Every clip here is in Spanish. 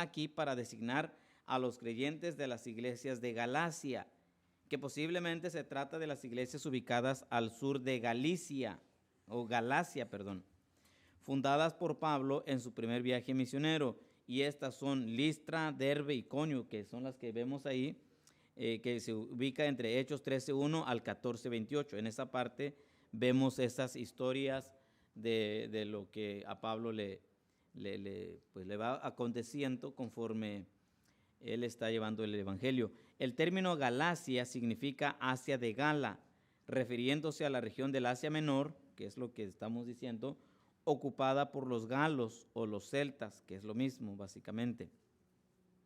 aquí para designar a los creyentes de las iglesias de Galacia, que posiblemente se trata de las iglesias ubicadas al sur de Galacia, fundadas por Pablo en su primer viaje misionero. Y estas son Listra, Derbe y Iconio, que son las que vemos ahí, que se ubica entre Hechos 13:1 al 14:28. En esa parte vemos esas historias de lo que a Pablo le va aconteciendo conforme él está llevando el evangelio. El término Galacia significa Asia de Gala, refiriéndose a la región del Asia Menor, que es lo que estamos diciendo, ocupada por los galos o los celtas, que es lo mismo básicamente.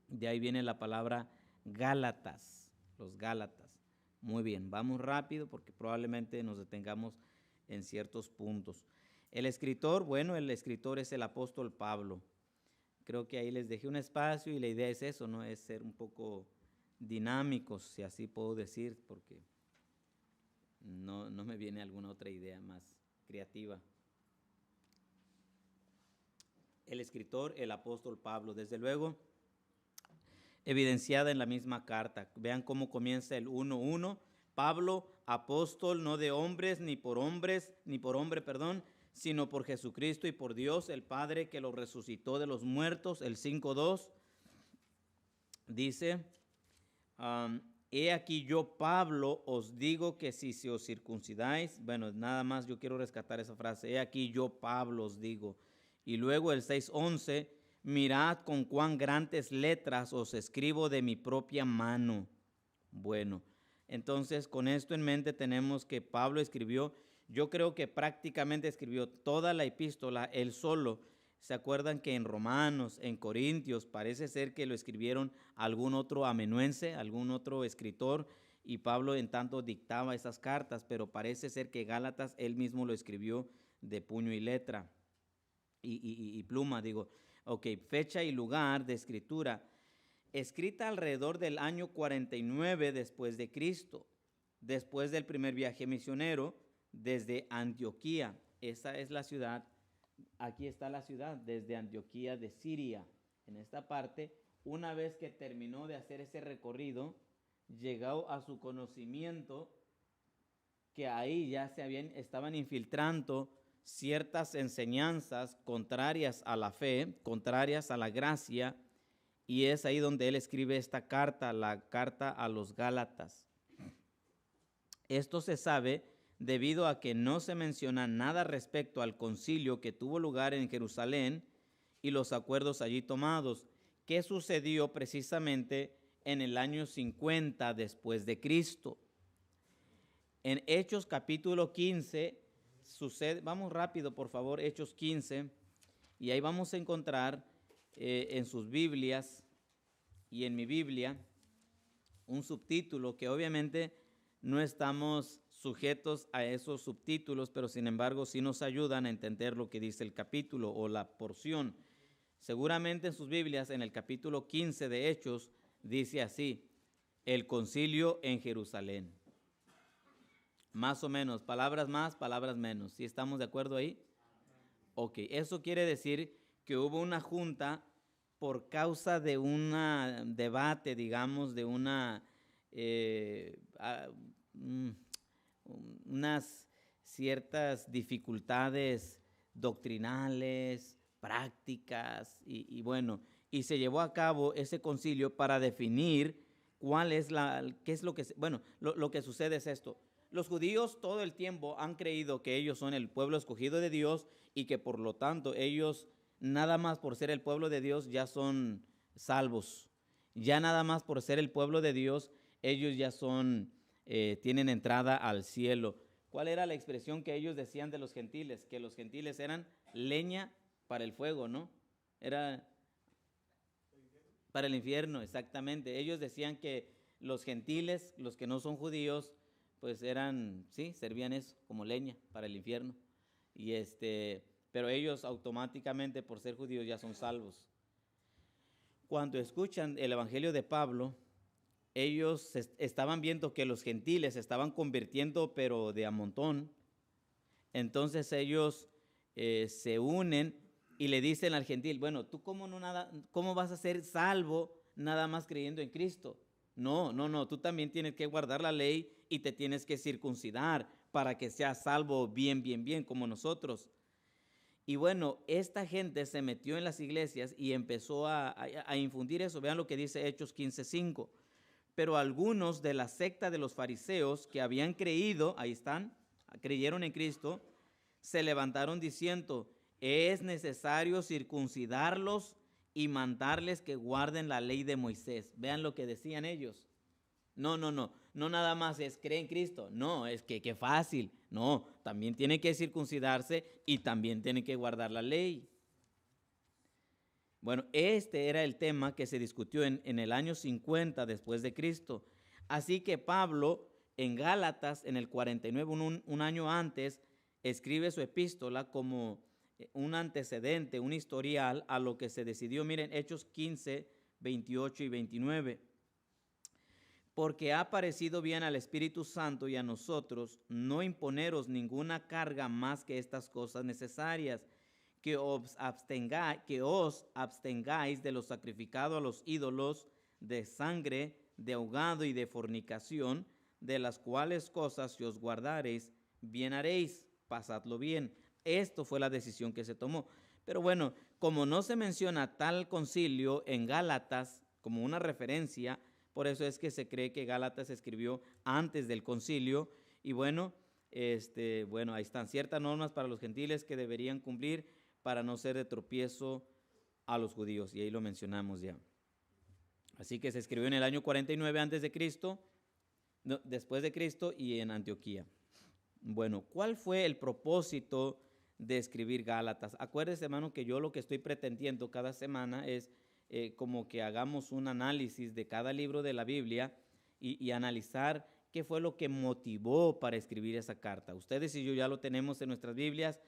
De ahí viene la palabra Gálatas, los Gálatas. Muy bien, vamos rápido porque probablemente nos detengamos en ciertos puntos. El escritor es el apóstol Pablo. Creo que ahí les dejé un espacio y la idea es eso, ¿no? Es ser un poco dinámicos, si así puedo decir, porque no me viene alguna otra idea más creativa. El escritor, el apóstol Pablo, desde luego, evidenciada en la misma carta. Vean cómo comienza el 1:1. Pablo, apóstol, no de hombres, ni por hombre, sino por Jesucristo y por Dios, el Padre, que lo resucitó de los muertos. El 5:2 dice, he aquí yo, Pablo, os digo que si os circuncidáis, nada más yo quiero rescatar esa frase, he aquí yo, Pablo, os digo. Y luego el 6:11, mirad con cuán grandes letras os escribo de mi propia mano. Bueno, entonces con esto en mente tenemos que Pablo escribió, yo creo que prácticamente escribió toda la epístola él solo. ¿Se acuerdan que en Romanos, en Corintios, parece ser que lo escribieron algún otro amanuense, algún otro escritor, y Pablo en tanto dictaba esas cartas, pero parece ser que Gálatas él mismo lo escribió de puño y letra y pluma, digo. Ok, fecha y lugar de escritura. Escrita alrededor del año 49 después de Cristo, después del primer viaje misionero, desde Antioquía. Esa es la ciudad, aquí está la ciudad, desde Antioquía de Siria. En esta parte, una vez que terminó de hacer ese recorrido, llegó a su conocimiento que ahí ya estaban infiltrando ciertas enseñanzas contrarias a la fe, contrarias a la gracia, y es ahí donde él escribe esta carta, la carta a los Gálatas. Esto se sabe debido a que no se menciona nada respecto al concilio que tuvo lugar en Jerusalén y los acuerdos allí tomados, que sucedió precisamente en el año 50 después de Cristo. En Hechos capítulo 15 sucede, vamos rápido por favor, Hechos 15, y ahí vamos a encontrar en sus Biblias y en mi Biblia un subtítulo que obviamente no estamos sujetos a esos subtítulos, pero sin embargo sí nos ayudan a entender lo que dice el capítulo o la porción. Seguramente en sus Biblias, en el capítulo 15 de Hechos, dice así, el concilio en Jerusalén. Más o menos, palabras más, palabras menos. ¿Sí estamos de acuerdo ahí? Ok, eso quiere decir que hubo una junta por causa de un debate, digamos, de unas ciertas dificultades doctrinales, prácticas, y se llevó a cabo ese concilio para definir qué es lo que, lo que sucede es esto. Los judíos todo el tiempo han creído que ellos son el pueblo escogido de Dios y que por lo tanto ellos nada más por ser el pueblo de Dios ya son salvos. Ya nada más por ser el pueblo de Dios ellos ya tienen entrada al cielo. ¿Cuál era la expresión que ellos decían de los gentiles? Que los gentiles eran leña para el fuego, ¿no? Era para el infierno, exactamente. Ellos decían que los gentiles, los que no son judíos, pues servían eso como leña para el infierno. Pero ellos automáticamente por ser judíos ya son salvos. Cuando escuchan el evangelio de Pablo, ellos estaban viendo que los gentiles se estaban convirtiendo pero de a montón. Entonces ellos se unen Y le dicen al gentil, bueno, ¿tú cómo vas a ser salvo nada más creyendo en Cristo? No, no, no, tú también tienes que guardar la ley y te tienes que circuncidar para que seas salvo bien, bien, bien, como nosotros. Y bueno, esta gente se metió en las iglesias y empezó a infundir eso. Vean lo que dice Hechos 15:5. Pero algunos de la secta de los fariseos que habían creído, ahí están, creyeron en Cristo, se levantaron diciendo, es necesario circuncidarlos y mandarles que guarden la ley de Moisés. Vean lo que decían ellos. No, no, no, no nada más es creer en Cristo. No, es que qué fácil. No, también tiene que circuncidarse y también tiene que guardar la ley. Bueno, este era el tema que se discutió en el año 50 después de Cristo. Así que Pablo en Gálatas, en el 49, un año antes, escribe su epístola como un antecedente, un historial a lo que se decidió. Miren, Hechos 15, 28 y 29. Porque ha parecido bien al Espíritu Santo y a nosotros no imponeros ninguna carga más que estas cosas necesarias, que os abstengáis de lo sacrificado a los ídolos, de sangre, de ahogado y de fornicación, de las cuales cosas si os guardareis, bien haréis, pasadlo bien. Esto fue la decisión que se tomó. Pero bueno, como no se menciona tal concilio en Gálatas como una referencia, por eso es que se cree que Gálatas se escribió antes del concilio. Y bueno, ahí están ciertas normas para los gentiles que deberían cumplir para no ser de tropiezo a los judíos, y ahí lo mencionamos ya. Así que se escribió en el año 49 antes de Cristo, no, después de Cristo, y en Antioquía. Bueno, ¿cuál fue el propósito de escribir Gálatas? Acuérdese, hermano, que yo lo que estoy pretendiendo cada semana es como que hagamos un análisis de cada libro de la Biblia y analizar qué fue lo que motivó para escribir esa carta. Ustedes y yo ya lo tenemos en nuestras Biblias,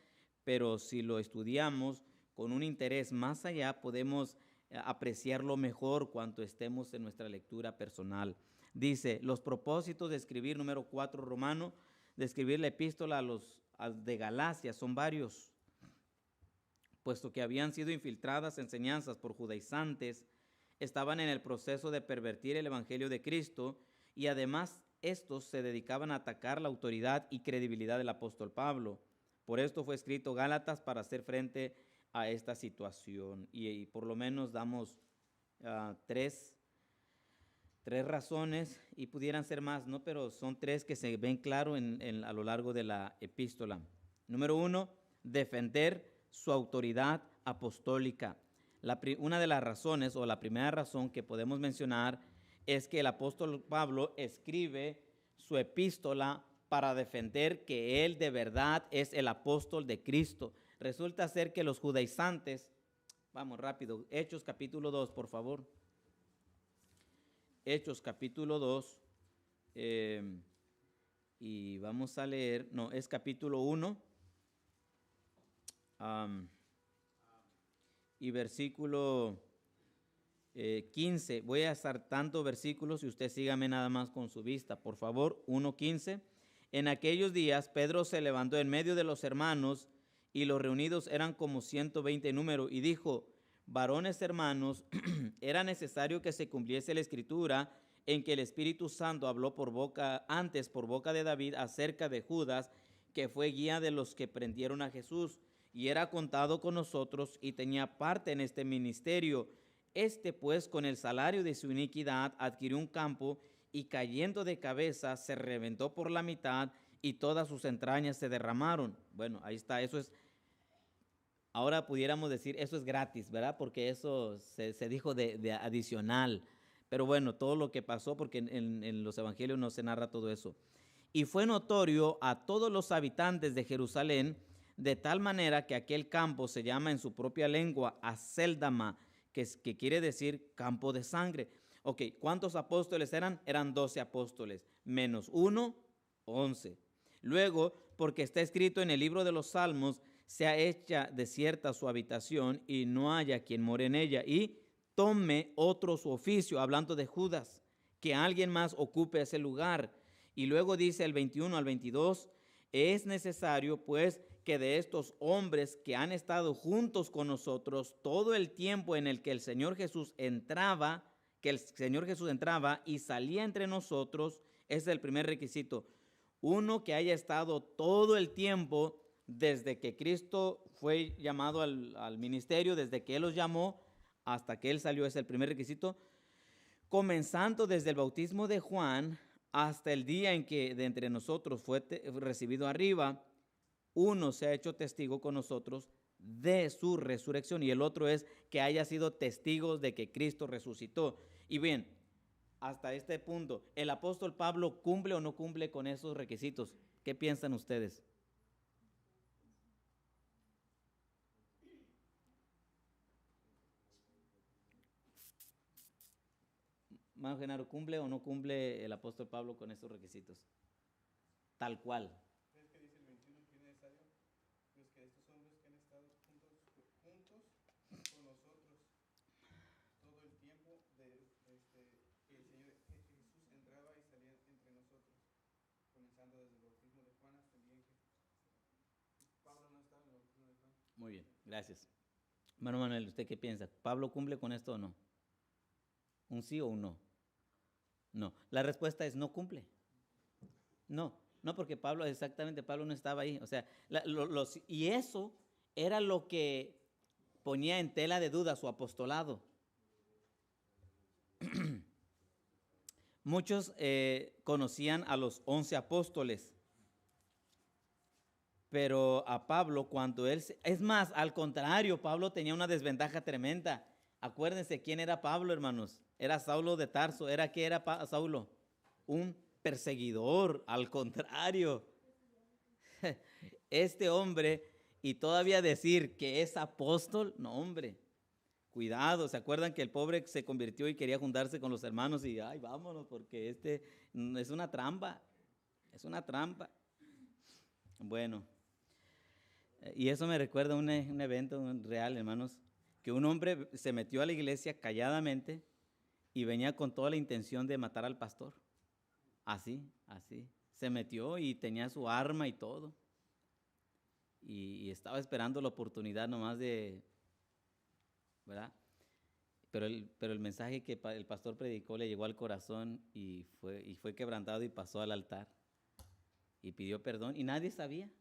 pero si lo estudiamos con un interés más allá, podemos apreciarlo mejor cuando estemos en nuestra lectura personal. Dice, los propósitos de escribir, número 4, Romano, de escribir la epístola de Galacia son varios, puesto que habían sido infiltradas enseñanzas por judaizantes, estaban en el proceso de pervertir el evangelio de Cristo y además estos se dedicaban a atacar la autoridad y credibilidad del apóstol Pablo. Por esto fue escrito Gálatas para hacer frente a esta situación. Y por lo menos damos tres razones, y pudieran ser más, ¿no? Pero son tres que se ven claro a lo largo de la epístola. Número 1, defender su autoridad apostólica. Una de las razones, o la primera razón que podemos mencionar, es que el apóstol Pablo escribe su epístola para defender que él de verdad es el apóstol de Cristo. Resulta ser que los judaizantes, vamos rápido, Hechos capítulo 2, por favor. Hechos capítulo 2, y vamos a leer, no, es capítulo 1, y versículo 15. Voy a estar tantos versículos y usted sígame nada más con su vista, por favor. 1:15. En aquellos días Pedro se levantó en medio de los hermanos, y los reunidos eran como 120 en número, y dijo, varones hermanos, era necesario que se cumpliese la escritura en que el Espíritu Santo habló por boca de David acerca de Judas, que fue guía de los que prendieron a Jesús, y era contado con nosotros y tenía parte en este ministerio. Pues con el salario de su iniquidad adquirió un campo, y cayendo de cabeza se reventó por la mitad y todas sus entrañas se derramaron. Bueno, ahí está, eso es, ahora pudiéramos decir, eso es gratis, ¿verdad? Porque eso se dijo de adicional. Pero bueno, todo lo que pasó, porque en los evangelios no se narra todo eso. Y fue notorio a todos los habitantes de Jerusalén, de tal manera que aquel campo se llama en su propia lengua Aceldama, que quiere decir campo de sangre. Ok, ¿cuántos apóstoles eran? Eran 12 apóstoles, menos 1, 11. Luego, porque está escrito en el libro de los Salmos, sea hecha desierta su habitación y no haya quien more en ella, y tome otro su oficio, hablando de Judas, que alguien más ocupe ese lugar. Y luego dice el 21 al 22, es necesario pues que de estos hombres que han estado juntos con nosotros todo el tiempo en el que el Señor Jesús entraba, y salía entre nosotros, ese es el primer requisito. Uno que haya estado todo el tiempo desde que Cristo fue llamado al ministerio, desde que Él los llamó hasta que Él salió, es el primer requisito. Comenzando desde el bautismo de Juan hasta el día en que de entre nosotros fue recibido arriba, uno se ha hecho testigo con nosotros de su resurrección y el otro es que haya sido testigos de que Cristo resucitó. Y bien, hasta este punto, ¿el apóstol Pablo cumple o no cumple con esos requisitos? ¿Qué piensan ustedes? Hermano Genaro, ¿cumple o no cumple el apóstol Pablo con estos requisitos? Tal cual. Es que dice el 21 que es necesario, pues que estos hombres que han estado juntos con nosotros todo el tiempo que el Señor Jesús entraba y salía entre nosotros, comenzando desde el bautismo de Juan hasta el día en que Pablo no estaba en el bautismo de Juan. Muy bien, gracias. Hermano Manuel, ¿usted qué piensa? ¿Pablo cumple con esto o no? ¿Un sí o un no? No. La respuesta es no cumple. No, no porque Pablo no estaba ahí. O sea, y eso era lo que ponía en tela de duda su apostolado. Muchos conocían a los 11 apóstoles, pero a Pablo cuando es más, al contrario, Pablo tenía una desventaja tremenda. Acuérdense quién era Pablo, hermanos. Era Saulo de Tarso. ¿Qué era Saulo? Un perseguidor, al contrario. Este hombre, y todavía decir que es apóstol, no hombre, cuidado. ¿Se acuerdan que el pobre se convirtió y quería juntarse con los hermanos y, ay, vámonos, porque es una trampa, es una trampa? Bueno, y eso me recuerda a un evento real, hermanos, que un hombre se metió a la iglesia calladamente y venía con toda la intención de matar al pastor. Así. Se metió y tenía su arma y todo. Y estaba esperando la oportunidad nomás de, ¿verdad? Pero el mensaje que el pastor predicó le llegó al corazón y fue quebrantado y pasó al altar. Y pidió perdón y nadie sabía.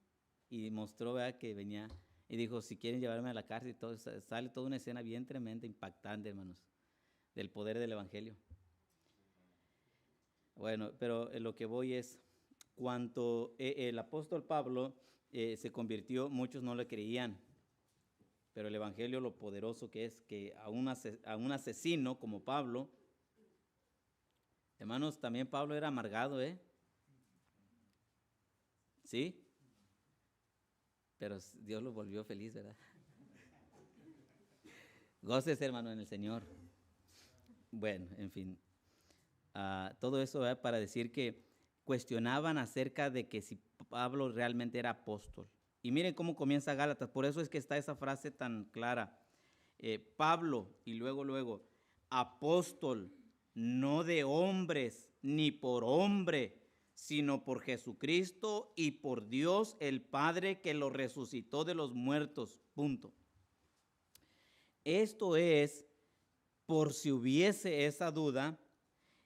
Y mostró, ¿verdad?, que venía y dijo, si quieren llevarme a la cárcel y todo, sale toda una escena bien tremenda, impactante, hermanos, del poder del evangelio. Bueno, pero lo que voy es, cuando el apóstol Pablo se convirtió, muchos no le creían, pero el evangelio, lo poderoso que es, que a un asesino como Pablo, hermanos, también Pablo era amargado, ¿sí? Pero Dios lo volvió feliz, ¿verdad? Gócese, hermano, en el Señor. Bueno, en fin. Todo eso, ¿verdad?, para decir que cuestionaban acerca de que si Pablo realmente era apóstol. Y miren cómo comienza Gálatas, por eso es que está esa frase tan clara. Pablo, y luego, apóstol, no de hombres, ni por hombre, sino por Jesucristo y por Dios el Padre que lo resucitó de los muertos. Punto. Esto es, por si hubiese esa duda,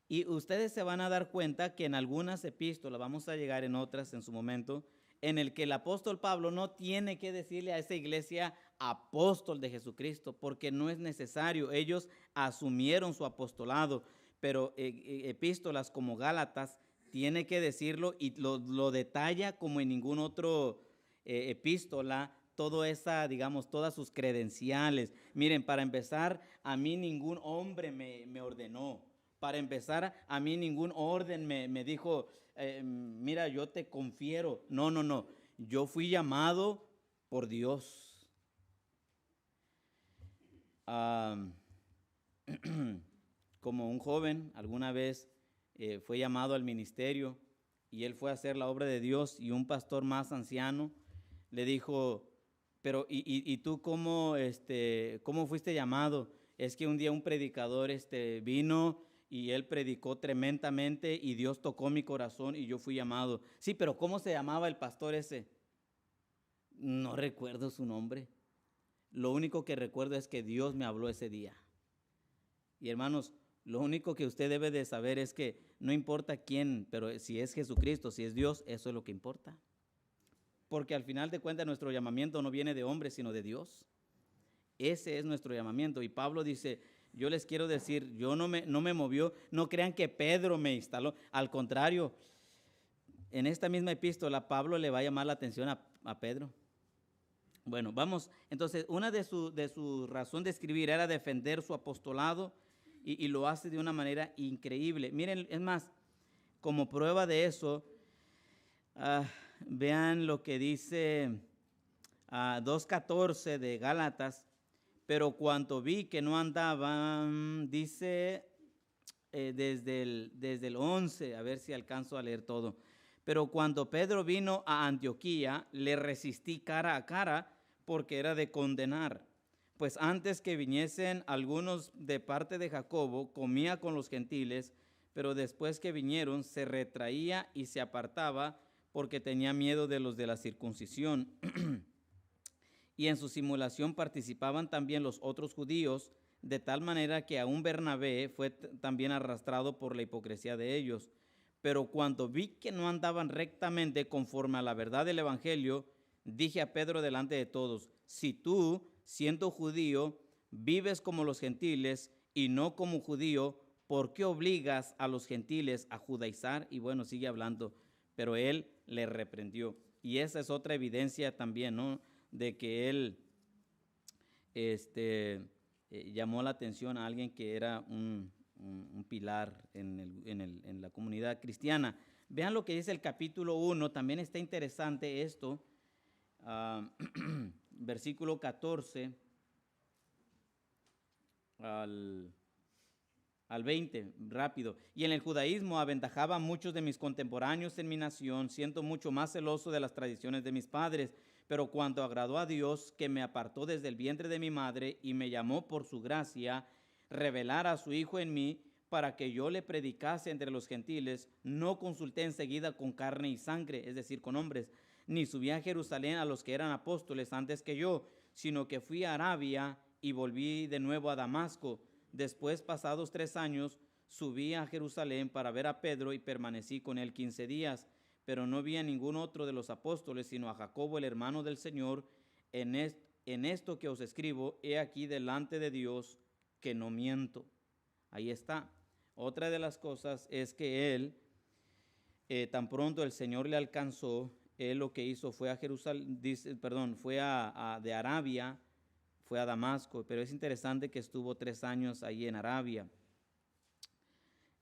y ustedes se van a dar cuenta que en algunas epístolas, vamos a llegar en otras en su momento, en el que el apóstol Pablo no tiene que decirle a esa iglesia apóstol de Jesucristo, porque no es necesario. Ellos asumieron su apostolado, pero epístolas como Gálatas tiene que decirlo y lo detalla como en ningún otro epístola, todas sus credenciales. Miren, para empezar, a mí ningún hombre me ordenó. Para empezar, a mí ningún orden me dijo, mira, yo te confiero. No. Yo fui llamado por Dios. Como un joven, alguna vez fue llamado al ministerio y él fue a hacer la obra de Dios y un pastor más anciano le dijo, pero ¿y tú cómo fuiste llamado? Es que un día un predicador vino y él predicó tremendamente y Dios tocó mi corazón y yo fui llamado. Sí, pero ¿cómo se llamaba el pastor ese? No recuerdo su nombre. Lo único que recuerdo es que Dios me habló ese día. Y hermanos, lo único que usted debe de saber es que no importa quién, pero si es Jesucristo, si es Dios, eso es lo que importa. Porque al final de cuentas nuestro llamamiento no viene de hombres, sino de Dios. Ese es nuestro llamamiento. Y Pablo dice, yo les quiero decir, yo no me movió, no crean que Pedro me instaló. Al contrario, en esta misma epístola, Pablo le va a llamar la atención a Pedro. Bueno, vamos, entonces, una de su razón de escribir era defender su apostolado y lo hace de una manera increíble. Miren, es más, como prueba de eso, vean lo que dice 2:14 de Gálatas, pero cuanto vi que no andaban, dice desde el 11, a ver si alcanzo a leer todo. Pero cuando Pedro vino a Antioquía, le resistí cara a cara porque era de condenar. Pues antes que viniesen algunos de parte de Jacobo, comía con los gentiles, pero después que vinieron se retraía y se apartaba porque tenía miedo de los de la circuncisión. Y en su simulación participaban también los otros judíos, de tal manera que aún Bernabé fue también arrastrado por la hipocresía de ellos. Pero cuando vi que no andaban rectamente conforme a la verdad del evangelio, dije a Pedro delante de todos, si tú, siendo judío, vives como los gentiles y no como judío, ¿por qué obligas a los gentiles a judaizar? Y bueno, sigue hablando, pero él le reprendió. Y esa es otra evidencia también, ¿no?, de que él llamó la atención a alguien que era un pilar en la comunidad cristiana. Vean lo que dice el capítulo 1, también está interesante esto, versículo 14 al 20, rápido. Y en el judaísmo aventajaba a muchos de mis contemporáneos en mi nación, siendo mucho más celoso de las tradiciones de mis padres. Pero cuando agradó a Dios, que me apartó desde el vientre de mi madre y me llamó por su gracia, revelar a su Hijo en mí, para que yo le predicase entre los gentiles, no consulté enseguida con carne y sangre, es decir, con hombres, ni subí a Jerusalén a los que eran apóstoles antes que yo, sino que fui a Arabia y volví de nuevo a Damasco. Después, pasados 3 años, subí a Jerusalén para ver a Pedro y permanecí con él 15 días. Pero no vi a ningún otro de los apóstoles, sino a Jacobo, el hermano del Señor. En esto que os escribo, he aquí delante de Dios que no miento. Ahí está. Otra de las cosas es que él, tan pronto el Señor le alcanzó, él lo que hizo fue a Jerusalén, fue de Arabia, fue a Damasco, pero es interesante que estuvo 3 años ahí en Arabia.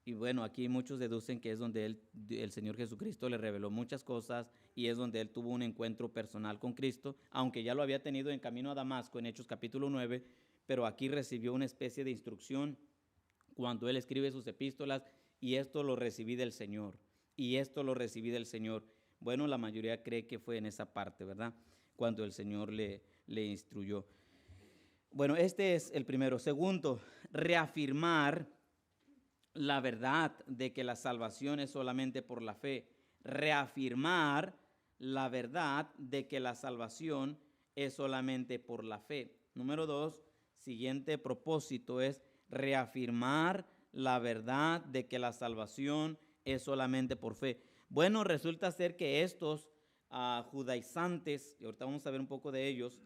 Y bueno, aquí muchos deducen que es donde el Señor Jesucristo le reveló muchas cosas y es donde él tuvo un encuentro personal con Cristo, aunque ya lo había tenido en camino a Damasco en Hechos capítulo 9, pero aquí recibió una especie de instrucción cuando él escribe sus epístolas, y esto lo recibí del Señor, y esto lo recibí del Señor. Bueno, la mayoría cree que fue en esa parte, ¿verdad?, cuando el Señor le instruyó. Bueno, este es el primero. Segundo, reafirmar la verdad de que la salvación es solamente por la fe. Reafirmar la verdad de que la salvación es solamente por la fe. Número 2, siguiente propósito es reafirmar la verdad de que la salvación es solamente por fe. Bueno, resulta ser que estos judaizantes, y ahorita vamos a ver un poco de ellos,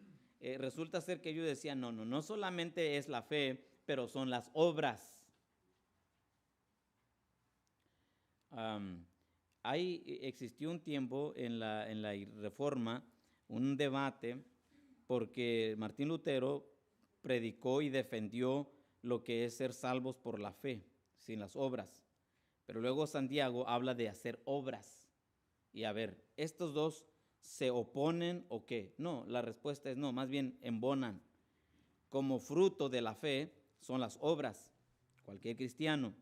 resulta ser que ellos decían, no solamente es la fe, pero son las obras. Existió un tiempo en la Reforma, un debate, porque Martín Lutero predicó y defendió lo que es ser salvos por la fe, sin las obras. Pero luego Santiago habla de hacer obras. Y a ver, ¿estos dos se oponen o qué? No, la respuesta es no, más bien embonan. Como fruto de la fe son las obras, cualquier cristiano.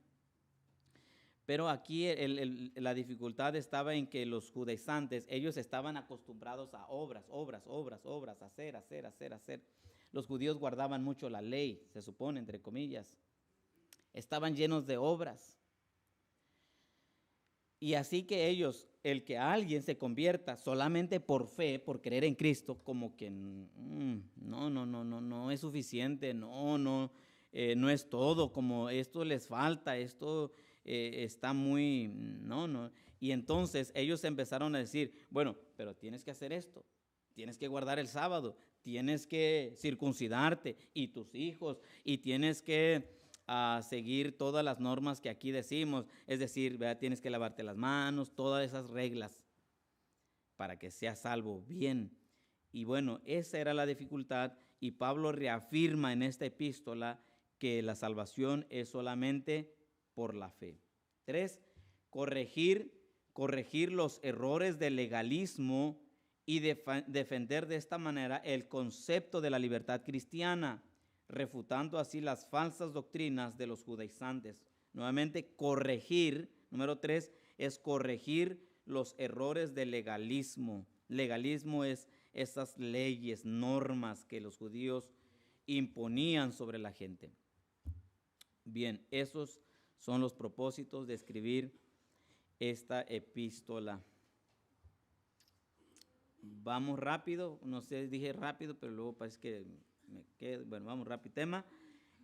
Pero aquí la dificultad estaba en que los judaizantes, ellos estaban acostumbrados a obras, hacer. Los judíos guardaban mucho la ley, se supone, entre comillas. Estaban llenos de obras. Y así que ellos, el que alguien se convierta solamente por fe, por creer en Cristo, como que no es suficiente, no es todo, como esto les falta, esto está muy, no. Y entonces ellos empezaron a decir, bueno, pero tienes que hacer esto, tienes que guardar el sábado, tienes que circuncidarte y tus hijos, y tienes que seguir todas las normas que aquí decimos, es decir, ¿verdad? Tienes que lavarte las manos, todas esas reglas para que seas salvo bien. Y bueno, esa era la dificultad, y Pablo reafirma en esta epístola que la salvación es solamente por la fe. 3, corregir los errores del legalismo y defender de esta manera el concepto de la libertad cristiana, refutando así las falsas doctrinas de los judaizantes. Nuevamente, corregir, número 3, es corregir los errores del legalismo. Legalismo es esas leyes, normas que los judíos imponían sobre la gente. Bien, esos son los propósitos de escribir esta epístola. Vamos rápido, no sé, dije rápido, pero luego parece que me quedo. Bueno, vamos rápido.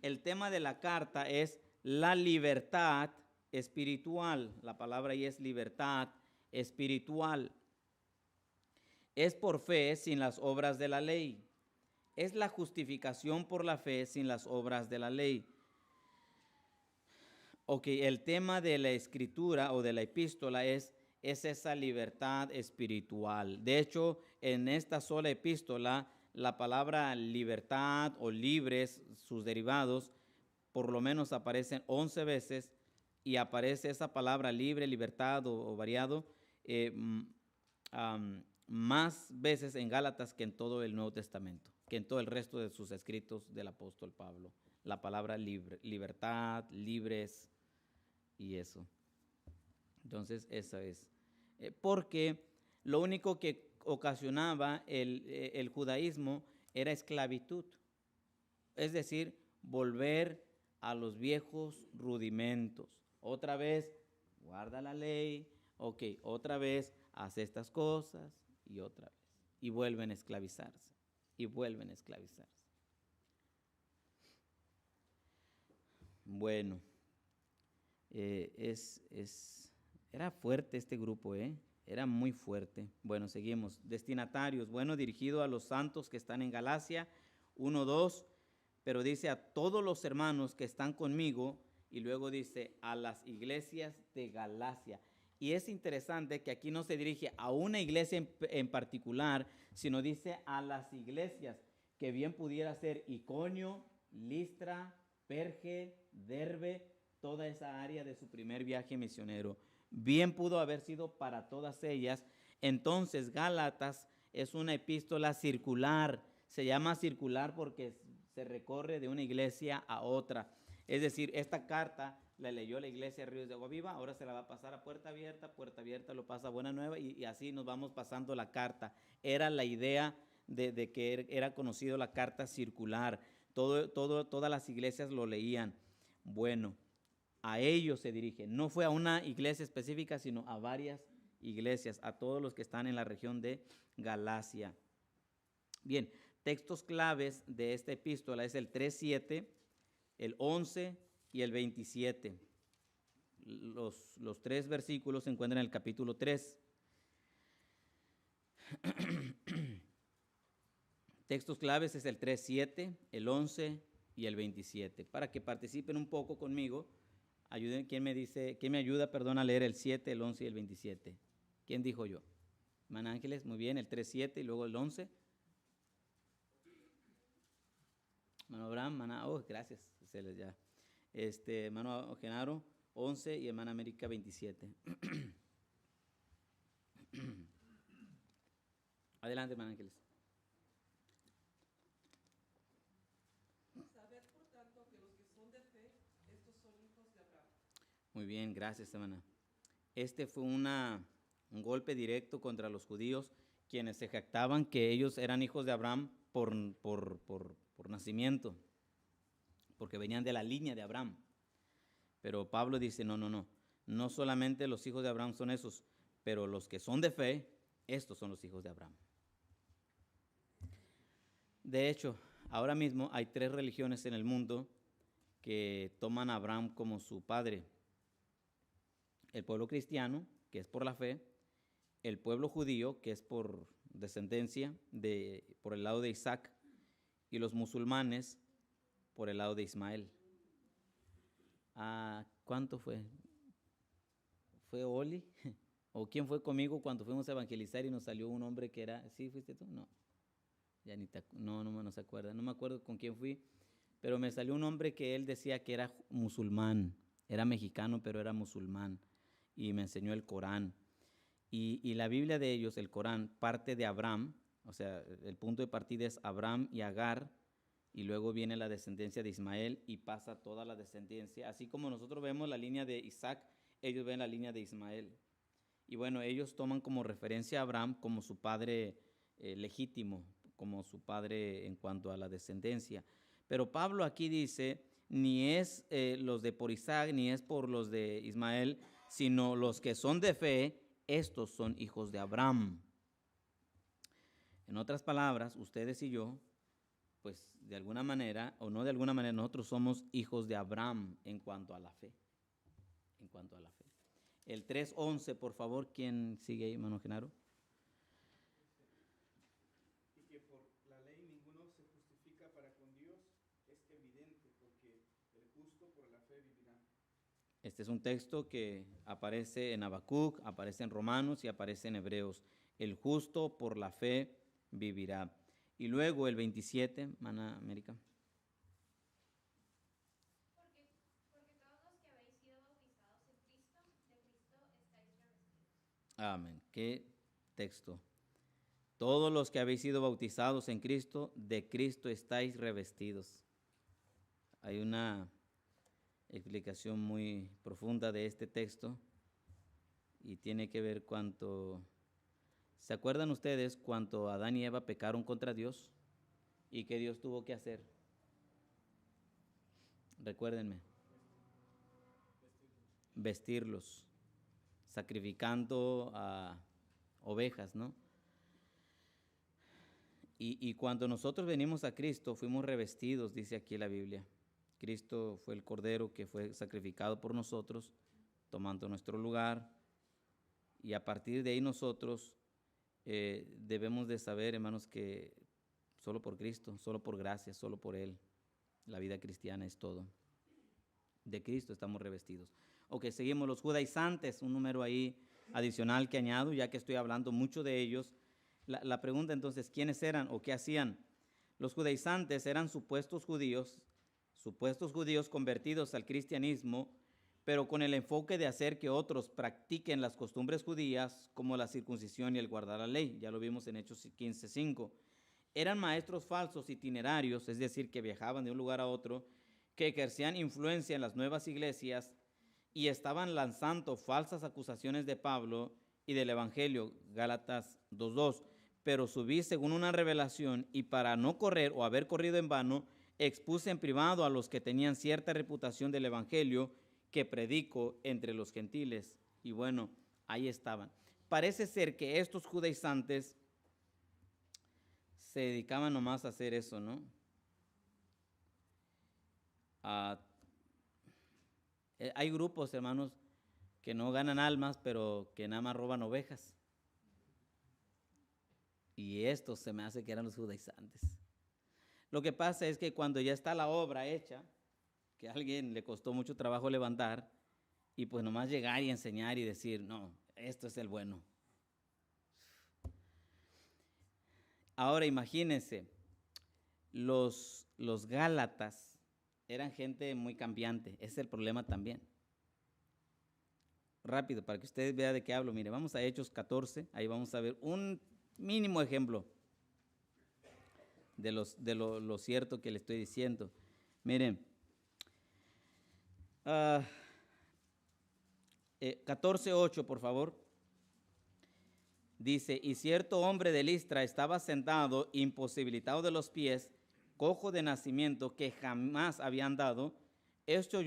El tema de la carta es la libertad espiritual. La palabra ahí es libertad espiritual. Es por fe sin las obras de la ley. Es la justificación por la fe sin las obras de la ley. Ok, el tema de la escritura o de la epístola es esa libertad espiritual. De hecho, en esta sola epístola, la palabra libertad o libres, sus derivados, por lo menos aparecen 11 veces, y aparece esa palabra libre, libertad o variado, más veces en Gálatas que en todo el Nuevo Testamento, que en todo el resto de sus escritos del apóstol Pablo. La palabra libertad, libres y eso. Entonces, esa es. Porque lo único que ocasionaba el judaísmo era esclavitud. Es decir, volver a los viejos rudimentos. Otra vez, guarda la ley. Ok, otra vez, haz estas cosas. Y otra vez. Y vuelven a esclavizarse. Y vuelven a esclavizarse. Bueno. Era fuerte este grupo, era muy fuerte. Bueno, seguimos. Destinatarios, bueno, dirigido a los santos que están en Galacia, 1-2, pero dice a todos los hermanos que están conmigo, y luego dice a las iglesias de Galacia. Y es interesante que aquí no se dirige a una iglesia en particular, sino dice a las iglesias, que bien pudiera ser Iconio, Listra, Perge, Derbe, toda esa área de su primer viaje misionero. Bien pudo haber sido para todas ellas. Entonces, Gálatas es una epístola circular. Se llama circular porque se recorre de una iglesia a otra. Es decir, esta carta la leyó la iglesia de Ríos de Agua Viva, ahora se la va a pasar a Puerta Abierta lo pasa a Buena Nueva, y así nos vamos pasando la carta. Era la idea de que era conocido la carta circular. Todas las iglesias lo leían. Bueno, a ellos se dirige. No fue a una iglesia específica, sino a varias iglesias, a todos los que están en la región de Galacia. Bien, textos claves de esta epístola es el 3:7, el 11 y el 27. Los 3 versículos se encuentran en el capítulo 3. Textos claves es el 3:7, el 11 y el 27. Para que participen un poco conmigo, ¿quién me ayuda a leer el 7, el 11 y el 27? ¿Quién dijo yo? Hermana Ángeles, muy bien, el 3:7 y luego el 11. Hermano Abraham, gracias, ya. Hermano Genaro, 11 y hermana América, 27. Adelante, hermana Ángeles. Saber, por tanto, que los que son de fe, estos son hijos de Abraham. Muy bien, gracias, hermana. Este fue un golpe directo contra los judíos, quienes se jactaban que ellos eran hijos de Abraham por nacimiento, porque venían de la línea de Abraham. Pero Pablo dice, no solamente los hijos de Abraham son esos, pero los que son de fe, estos son los hijos de Abraham. De hecho, ahora mismo hay 3 religiones en el mundo que toman a Abraham como su padre. El pueblo cristiano, que es por la fe, el pueblo judío, que es por descendencia, por el lado de Isaac, y los musulmanes por el lado de Ismael. ¿Cuánto fue? ¿Fue Oli? ¿O quién fue conmigo cuando fuimos a evangelizar y nos salió un hombre que era, ¿sí fuiste tú? No, ya no se acuerda, no me acuerdo con quién fui, pero me salió un hombre que él decía que era musulmán, era mexicano, pero era musulmán, y me enseñó el Corán. Y la Biblia de ellos, el Corán, parte de Abraham, o sea, el punto de partida es Abraham y Agar, y luego viene la descendencia de Ismael y pasa toda la descendencia. Así como nosotros vemos la línea de Isaac, ellos ven la línea de Ismael. Y bueno, ellos toman como referencia a Abraham como su padre legítimo, como su padre en cuanto a la descendencia. Pero Pablo aquí dice, ni es los de por Isaac, ni es por los de Ismael, sino los que son de fe, estos son hijos de Abraham. En otras palabras, ustedes y yo, pues de alguna manera, o no de alguna manera, nosotros somos hijos de Abraham en cuanto a la fe. En cuanto a la fe. El 3:11, por favor, ¿quién sigue ahí, hermano Genaro? Y que por la ley ninguno se justifica para con Dios, es evidente, porque el justo por la fe vivirá. Este es un texto que aparece en Habacuc, aparece en Romanos y aparece en Hebreos. El justo por la fe vivirá. Y luego el 27, hermana América. Porque todos los que habéis sido bautizados en Cristo, de Cristo estáis revestidos. Amén. ¿Qué texto? Todos los que habéis sido bautizados en Cristo, de Cristo estáis revestidos. Hay una explicación muy profunda de este texto y tiene que ver cuánto... ¿Se acuerdan ustedes cuando Adán y Eva pecaron contra Dios y qué Dios tuvo que hacer? Recuérdenme. Vestirlos, sacrificando a ovejas, ¿no? Y cuando nosotros venimos a Cristo, fuimos revestidos, dice aquí la Biblia. Cristo fue el Cordero que fue sacrificado por nosotros, tomando nuestro lugar. Y a partir de ahí nosotros debemos de saber, hermanos, que solo por Cristo, solo por gracia, solo por Él, la vida cristiana es todo. De Cristo estamos revestidos. Ok, seguimos los judaizantes, un número ahí adicional que añado, ya que estoy hablando mucho de ellos. La pregunta entonces, ¿quiénes eran o qué hacían? Los judaizantes eran supuestos judíos convertidos al cristianismo, pero con el enfoque de hacer que otros practiquen las costumbres judías, como la circuncisión y el guardar la ley. Ya lo vimos en Hechos 15:5. Eran maestros falsos itinerarios, es decir, que viajaban de un lugar a otro, que ejercían influencia en las nuevas iglesias y estaban lanzando falsas acusaciones de Pablo y del Evangelio, Gálatas 2:2. Pero subí según una revelación y para no correr o haber corrido en vano, expuse en privado a los que tenían cierta reputación del Evangelio que predico entre los gentiles. Y bueno, ahí estaban. Parece ser que estos judaizantes se dedicaban nomás a hacer eso, ¿no? Hay grupos, hermanos, que no ganan almas, pero que nada más roban ovejas. Y estos se me hace que eran los judaizantes. Lo que pasa es que cuando ya está la obra hecha, que a alguien le costó mucho trabajo levantar, y pues nomás llegar y enseñar y decir, no, esto es el bueno. Ahora imagínense, los gálatas eran gente muy cambiante, ese es el problema también. Rápido, para que ustedes vean de qué hablo, mire, vamos a Hechos 14, ahí vamos a ver un mínimo ejemplo de lo cierto que le estoy diciendo. Miren, 14:8, por favor. Dice, y cierto hombre de Listra estaba sentado, imposibilitado de los pies, cojo de nacimiento, que jamás había andado. Este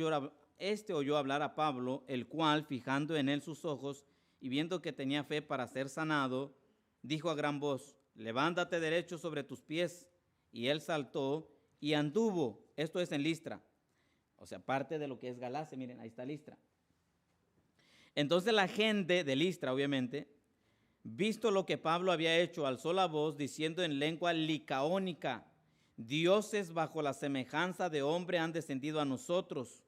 oyó hablar a Pablo, el cual, fijando en él sus ojos y viendo que tenía fe para ser sanado, dijo a gran voz, levántate derecho sobre tus pies. Y él saltó y anduvo. Esto es en Listra. O sea, parte de lo que es Galacia. Miren, ahí está Listra. Entonces la gente de Listra, obviamente, visto lo que Pablo había hecho, alzó la voz diciendo en lengua licaónica, dioses bajo la semejanza de hombre han descendido a nosotros.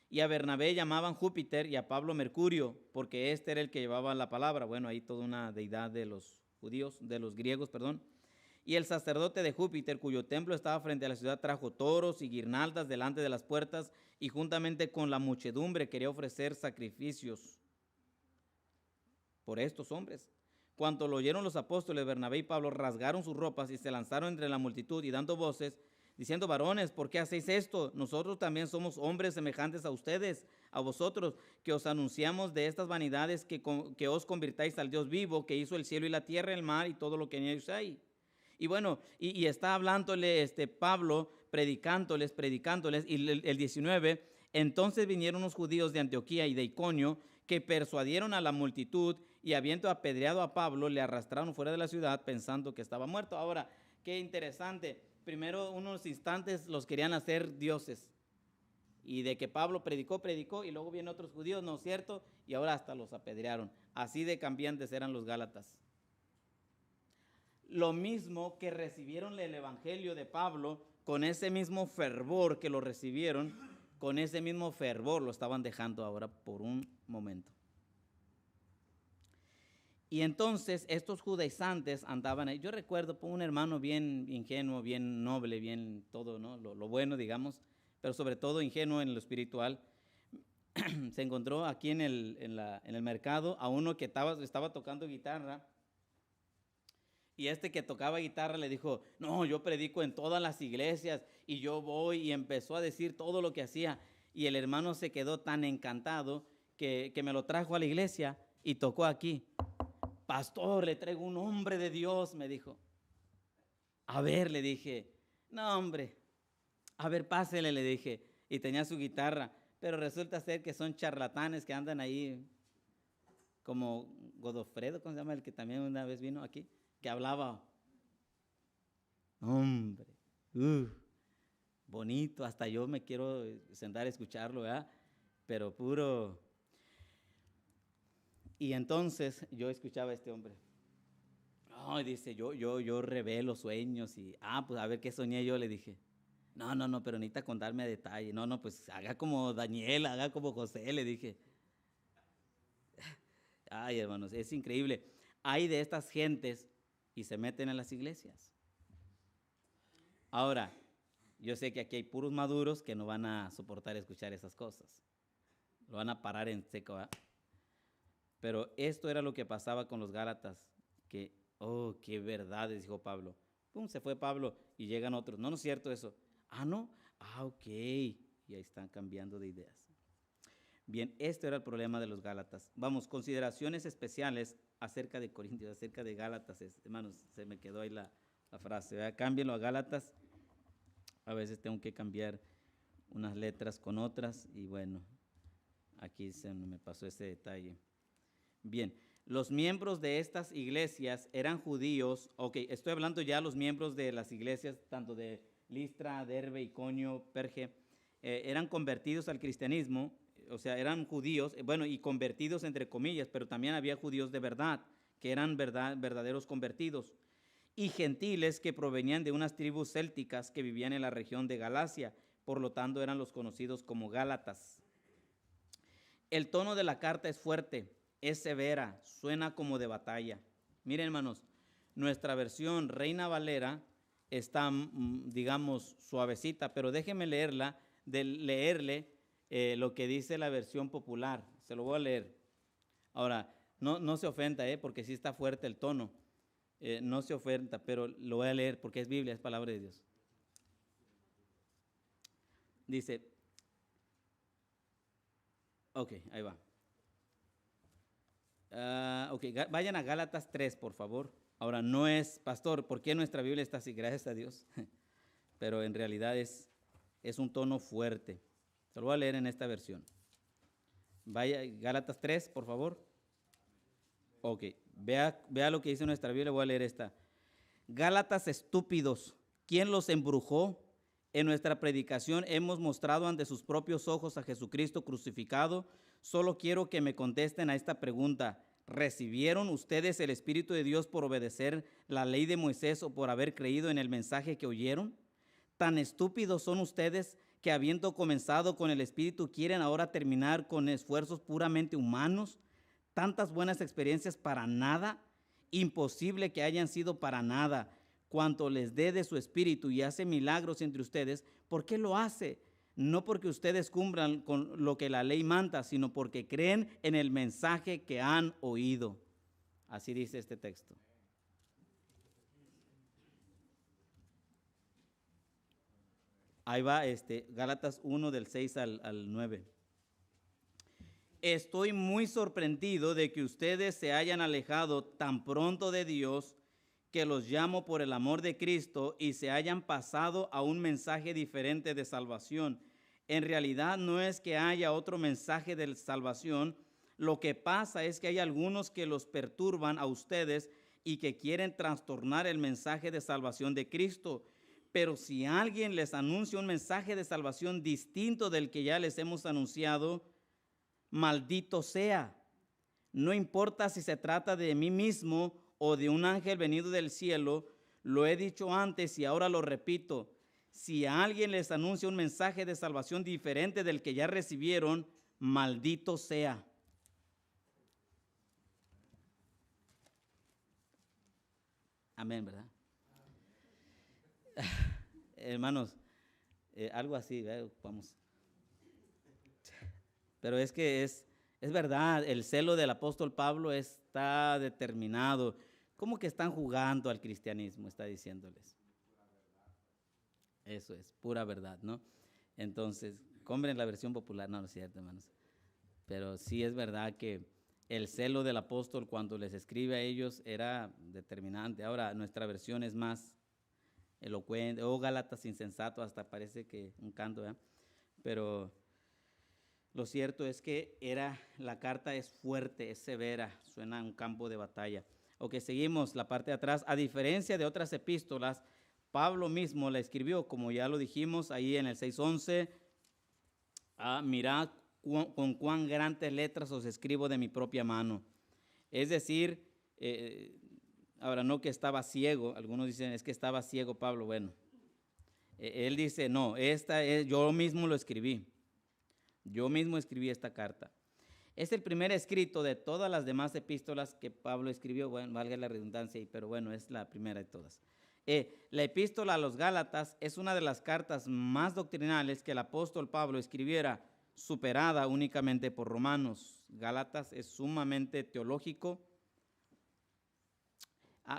Y a Bernabé llamaban Júpiter y a Pablo Mercurio, porque este era el que llevaba la palabra. Bueno, ahí toda una deidad de los judíos, de los griegos, perdón. Y el sacerdote de Júpiter, cuyo templo estaba frente a la ciudad, trajo toros y guirnaldas delante de las puertas y juntamente con la muchedumbre quería ofrecer sacrificios por estos hombres. Cuando lo oyeron los apóstoles, Bernabé y Pablo rasgaron sus ropas y se lanzaron entre la multitud y dando voces, diciendo, varones, ¿por qué hacéis esto? Nosotros también somos hombres semejantes a ustedes, a vosotros, que os anunciamos de estas vanidades, que os convirtáis al Dios vivo, que hizo el cielo y la tierra, el mar y todo lo que en ellos hay. Y bueno, y está hablándole Pablo, predicándoles, y el 19, entonces vinieron unos judíos de Antioquía y de Iconio, que persuadieron a la multitud y habiendo apedreado a Pablo, le arrastraron fuera de la ciudad pensando que estaba muerto. Ahora, qué interesante, primero unos instantes los querían hacer dioses, y de que Pablo predicó, y luego vienen otros judíos, ¿no es cierto? Y ahora hasta los apedrearon. Así de cambiantes eran los Gálatas. Lo mismo que recibieron el evangelio de Pablo, con ese mismo fervor que lo recibieron, con ese mismo fervor lo estaban dejando ahora por un momento. Y entonces estos judaizantes andaban ahí. Yo recuerdo un hermano bien ingenuo, bien noble, bien todo, ¿no? Lo bueno, digamos, pero sobre todo ingenuo en lo espiritual. Se encontró aquí en el mercado a uno que estaba tocando guitarra. Y que tocaba guitarra le dijo, no, yo predico en todas las iglesias y yo voy, y empezó a decir todo lo que hacía. Y el hermano se quedó tan encantado que me lo trajo a la iglesia y tocó aquí. Pastor, le traigo un hombre de Dios, me dijo. A ver, le dije, no hombre, a ver, pásele, le dije. Y tenía su guitarra, pero resulta ser que son charlatanes que andan ahí, como Godofredo, ¿cómo se llama? El que también una vez vino aquí, que hablaba, hombre, bonito, hasta yo me quiero sentar a escucharlo, ¿verdad? Pero puro. Y entonces yo escuchaba a este hombre. No, dice, yo revelo sueños y, pues a ver qué soñé yo, le dije. No, pero necesita contarme a detalle. No, pues haga como Daniel, haga como José, le dije. Ay, hermanos, es increíble. Hay de estas gentes y se meten en las iglesias. Ahora, yo sé que aquí hay puros maduros que no van a soportar escuchar esas cosas. Lo van a parar en seco, ¿verdad? Pero esto era lo que pasaba con los Gálatas, que, qué verdades, dijo Pablo. Pum, se fue Pablo y llegan otros. No es cierto eso. ¿No? Ok. Y ahí están cambiando de ideas. Bien, esto era el problema de los Gálatas. Vamos, consideraciones especiales acerca de Corintios, acerca de Gálatas. Hermanos, se me quedó ahí la frase, ¿verdad? Cámbienlo a Gálatas. A veces tengo que cambiar unas letras con otras y bueno, aquí se me pasó ese detalle. Bien, los miembros de estas iglesias eran judíos. Ok, estoy hablando ya de los miembros de las iglesias, tanto de Listra, Derbe, Iconio, Perge, eran convertidos al cristianismo, o sea, eran judíos, y convertidos entre comillas, pero también había judíos de verdad, que eran verdaderos convertidos, y gentiles que provenían de unas tribus célticas que vivían en la región de Galacia, por lo tanto eran los conocidos como Gálatas. El tono de la carta es fuerte, es severa, suena como de batalla. Miren, hermanos, nuestra versión Reina Valera está, digamos, suavecita, pero déjenme leerle lo que dice la versión popular. Se lo voy a leer. Ahora, no se ofenda, porque sí está fuerte el tono. No se ofenda, pero lo voy a leer porque es Biblia, es palabra de Dios. Dice, ok, ahí va. Vayan a Gálatas 3, por favor. Ahora, no es, pastor, ¿por qué nuestra Biblia está así? Gracias a Dios. Pero en realidad es un tono fuerte. Se lo voy a leer en esta versión. Vaya, Gálatas 3, por favor. Ok, vea lo que dice nuestra Biblia, voy a leer esta. Gálatas estúpidos, ¿quién los embrujó? En nuestra predicación hemos mostrado ante sus propios ojos a Jesucristo crucificado. Solo quiero que me contesten a esta pregunta. ¿Recibieron ustedes el Espíritu de Dios por obedecer la ley de Moisés o por haber creído en el mensaje que oyeron? ¿Tan estúpidos son ustedes que habiendo comenzado con el Espíritu quieren ahora terminar con esfuerzos puramente humanos? ¿Tantas buenas experiencias para nada? Imposible que hayan sido para nada. Cuanto les dé de su Espíritu y hace milagros entre ustedes, ¿por qué lo hace? No porque ustedes cumplan con lo que la ley manda, sino porque creen en el mensaje que han oído. Así dice este texto. Ahí va Gálatas 1 del 6 al 9. Estoy muy sorprendido de que ustedes se hayan alejado tan pronto de Dios, que los llamo por el amor de Cristo, y se hayan pasado a un mensaje diferente de salvación. En realidad no es que haya otro mensaje de salvación. Lo que pasa es que hay algunos que los perturban a ustedes y que quieren trastornar el mensaje de salvación de Cristo. Pero si alguien les anuncia un mensaje de salvación distinto del que ya les hemos anunciado, maldito sea. No importa si se trata de mí mismo o de un ángel venido del cielo, lo he dicho antes y ahora lo repito. Si a alguien les anuncia un mensaje de salvación diferente del que ya recibieron, maldito sea. Amén, ¿verdad? Hermanos, algo así, vamos. Pero es que es verdad, el celo del apóstol Pablo está determinado. ¿Cómo que están jugando al cristianismo? Está diciéndoles. Eso es, pura verdad, ¿no? Entonces, compren la versión popular. No, no es cierto, hermanos. Pero sí es verdad que el celo del apóstol cuando les escribe a ellos era determinante. Ahora, nuestra versión es más elocuente. Gálatas insensato, hasta parece que un canto, ¿verdad? Pero lo cierto es que la carta es fuerte, es severa, suena a un campo de batalla. Ok, seguimos la parte de atrás. A diferencia de otras epístolas, Pablo mismo la escribió, como ya lo dijimos ahí en el 6:11. Mirad con cuán grandes letras os escribo de mi propia mano. Es decir, ahora no que estaba ciego, algunos dicen es que estaba ciego Pablo. Bueno, él dice, no, yo mismo lo escribí. Yo mismo escribí esta carta. Es el primer escrito de todas las demás epístolas que Pablo escribió. Bueno, valga la redundancia, pero bueno, es la primera de todas. La epístola a los Gálatas es una de las cartas más doctrinales que el apóstol Pablo escribiera, superada únicamente por Romanos. Gálatas es sumamente teológico.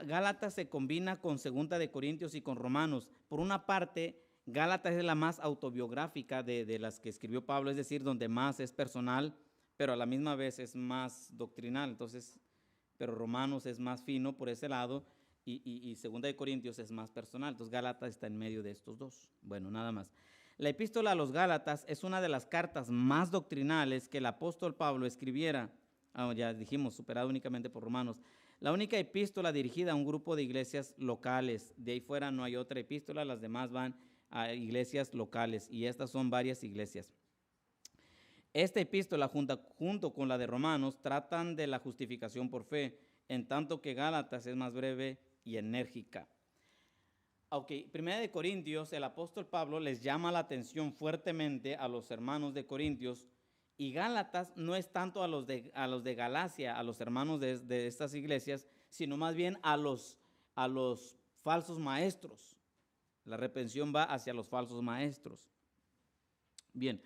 Gálatas se combina con Segunda de Corintios y con Romanos. Por una parte, Gálatas es la más autobiográfica de las que escribió Pablo, es decir, donde más es personal, pero a la misma vez es más doctrinal. Entonces, pero Romanos es más fino por ese lado y Segunda de Corintios es más personal. Entonces, Gálatas está en medio de estos dos. Bueno, nada más. La epístola a los Gálatas es una de las cartas más doctrinales que el apóstol Pablo escribiera. Ya dijimos, superada únicamente por Romanos. La única epístola dirigida a un grupo de iglesias locales. De ahí fuera no hay otra epístola, las demás van a iglesias locales y estas son varias iglesias. Esta epístola junto con la de Romanos tratan de la justificación por fe, en tanto que Gálatas es más breve y enérgica. Primera de Corintios, el apóstol Pablo les llama la atención fuertemente a los hermanos de Corintios, y Gálatas no es tanto a los de Galacia, a los hermanos de estas iglesias, sino más bien a los falsos maestros. La reprensión va hacia los falsos maestros. Bien,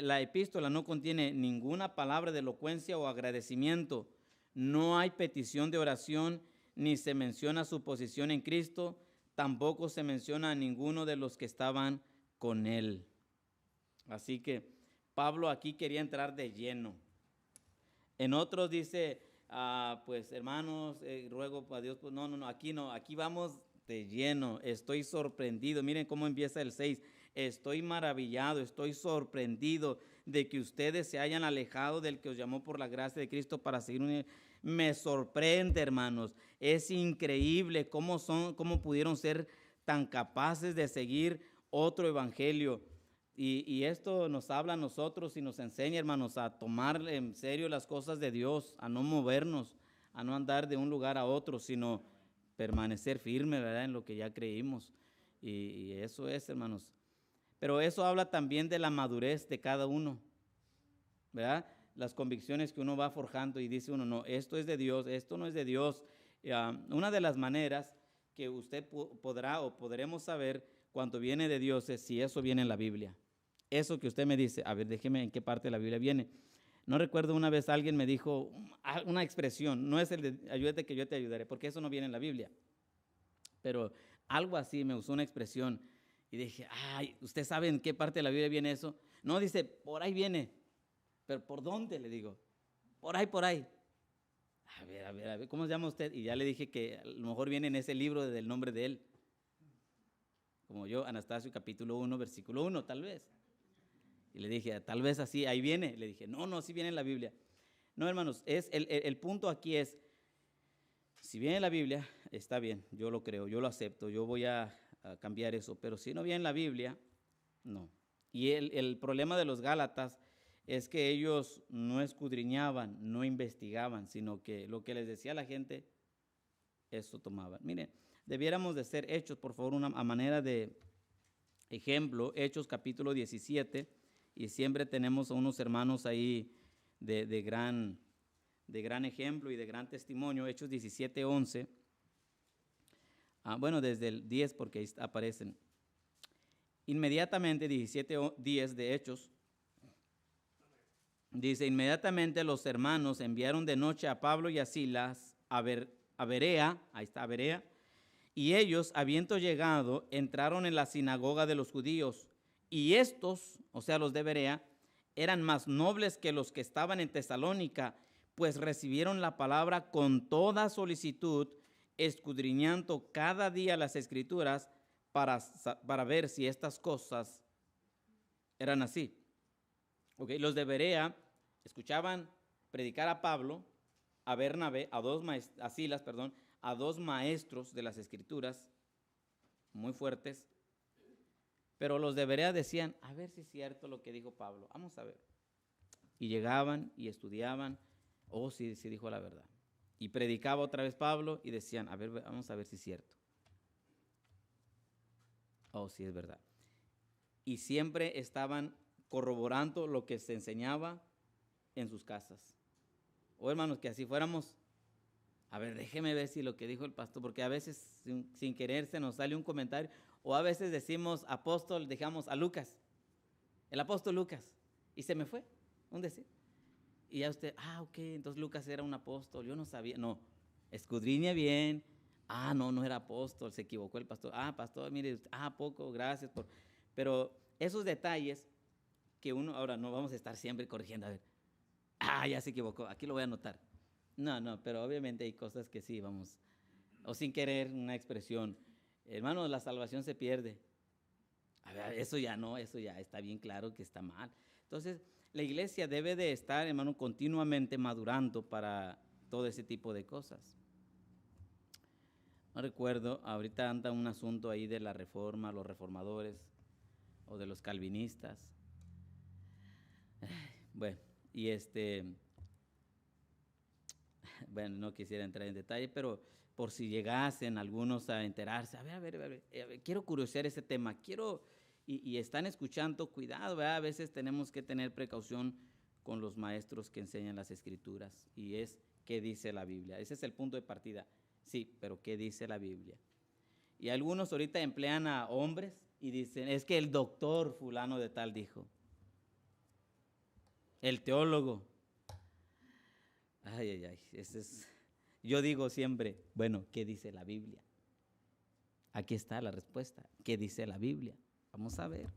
la epístola no contiene ninguna palabra de elocuencia o agradecimiento. No hay petición de oración, ni se menciona su posición en Cristo, tampoco se menciona a ninguno de los que estaban con él. Así que Pablo aquí quería entrar de lleno. En otros dice, pues hermanos, ruego a Dios, pues no, aquí no, aquí vamos de lleno. Estoy sorprendido. Miren cómo empieza el 6. estoy maravillado, estoy sorprendido de que ustedes se hayan alejado del que os llamó por la gracia de Cristo para seguir un... Me sorprende, hermanos. Es increíble cómo pudieron ser tan capaces de seguir otro evangelio. Y esto nos habla a nosotros y nos enseña, hermanos, a tomar en serio las cosas de Dios, a no movernos, a no andar de un lugar a otro, sino permanecer firme, ¿verdad?, en lo que ya creímos. Y eso es, hermanos. Pero eso habla también de la madurez de cada uno, ¿verdad? Las convicciones que uno va forjando y dice uno, no, esto es de Dios, esto no es de Dios. Una de las maneras que usted podrá o podremos saber cuando viene de Dios es si eso viene en la Biblia. Eso que usted me dice, a ver, déjeme en qué parte de la Biblia viene. No recuerdo una vez alguien me dijo una expresión, no es el de ayúdate que yo te ayudaré, porque eso no viene en la Biblia. Pero algo así me usó una expresión y dije, ay, ¿usted sabe en qué parte de la Biblia viene eso? No, dice, por ahí viene. ¿Pero por dónde? Le digo, por ahí, por ahí. A ver, ¿cómo se llama usted? Y ya le dije que a lo mejor viene en ese libro del nombre de él. Como yo, Anastasio, capítulo 1, versículo 1, tal vez. Y le dije, tal vez así, ahí viene. Le dije, no, sí viene en la Biblia. No, hermanos, el punto aquí es, si viene en la Biblia, está bien, yo lo creo, yo lo acepto, yo voy a cambiar eso. Pero si no viene en la Biblia, no. Y el problema de los Gálatas es que ellos no escudriñaban, no investigaban, sino que lo que les decía la gente, eso tomaban. Miren, debiéramos de ser Hechos, por favor, a manera de ejemplo, Hechos capítulo 17, y siempre tenemos a unos hermanos ahí de gran ejemplo y de gran testimonio, Hechos 17, 11. Bueno, desde el 10 porque ahí aparecen. Inmediatamente, 17, 10 de Hechos, dice, inmediatamente los hermanos enviaron de noche a Pablo y a Silas a Berea, ahí está Berea, y ellos, habiendo llegado, entraron en la sinagoga de los judíos, y estos, o sea, los de Berea, eran más nobles que los que estaban en Tesalónica, pues recibieron la palabra con toda solicitud, escudriñando cada día las Escrituras para ver si estas cosas eran así. Okay, los de Berea escuchaban predicar a Pablo, a Bernabé, a Silas, a dos maestros de las Escrituras muy fuertes, pero los de Berea decían, a ver si es cierto lo que dijo Pablo, vamos a ver. Y llegaban y estudiaban, sí dijo la verdad. Y predicaba otra vez Pablo y decían, a ver, vamos a ver si es cierto. Sí es verdad. Y siempre estaban corroborando lo que se enseñaba en sus casas. Hermanos, que así fuéramos. A ver, déjeme ver si lo que dijo el pastor, porque a veces sin querer se nos sale un comentario, o a veces decimos apóstol, dejamos a Lucas, el apóstol Lucas, y se me fue, un decir. Y ya usted, ok, entonces Lucas era un apóstol, yo no sabía, no, escudriñe bien, no era apóstol, se equivocó el pastor, pastor, mire, poco, gracias por, pero esos detalles que uno, ahora no vamos a estar siempre corrigiendo, a ver, ya se equivocó, aquí lo voy a anotar. No, pero obviamente hay cosas que sí, vamos, o sin querer una expresión, hermano, la salvación se pierde. A ver, eso ya está bien claro que está mal. Entonces, la iglesia debe de estar, hermano, continuamente madurando para todo ese tipo de cosas. No recuerdo, ahorita anda un asunto ahí de la reforma, los reformadores o de los calvinistas. Bueno, y bueno, no quisiera entrar en detalle, pero por si llegasen algunos a enterarse, a ver, quiero curiosear ese tema, y están escuchando, cuidado, ¿verdad? A veces tenemos que tener precaución con los maestros que enseñan las Escrituras, y es qué dice la Biblia. Ese es el punto de partida. Sí, pero ¿qué dice la Biblia? Y algunos ahorita emplean a hombres y dicen, es que el doctor fulano de tal dijo, el teólogo. Yo digo siempre, bueno, ¿qué dice la Biblia? Aquí está la respuesta, ¿qué dice la Biblia? Vamos a ver.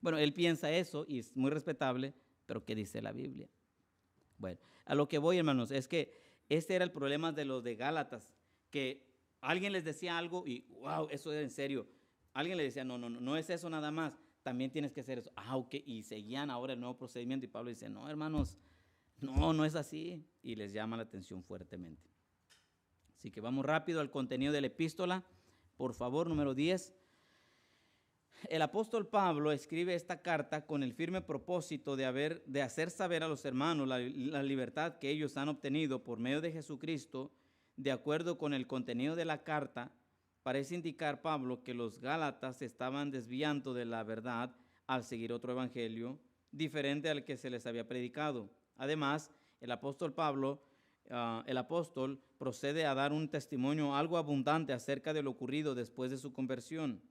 Bueno, él piensa eso y es muy respetable, pero ¿qué dice la Biblia? Bueno, a lo que voy, hermanos, es que este era el problema de los de Gálatas, que alguien les decía algo y wow, eso era en serio. Alguien le decía, no es eso nada más, también tienes que hacer eso. Ok, y seguían ahora el nuevo procedimiento y Pablo dice, no, hermanos, no es así. Y les llama la atención fuertemente. Así que vamos rápido al contenido de la epístola. Por favor, número 10. El apóstol Pablo escribe esta carta con el firme propósito de hacer saber a los hermanos la libertad que ellos han obtenido por medio de Jesucristo. De acuerdo con el contenido de la carta, parece indicar Pablo que los Gálatas se estaban desviando de la verdad al seguir otro evangelio diferente al que se les había predicado. Además, el apóstol procede a dar un testimonio algo abundante acerca de lo ocurrido después de su conversión.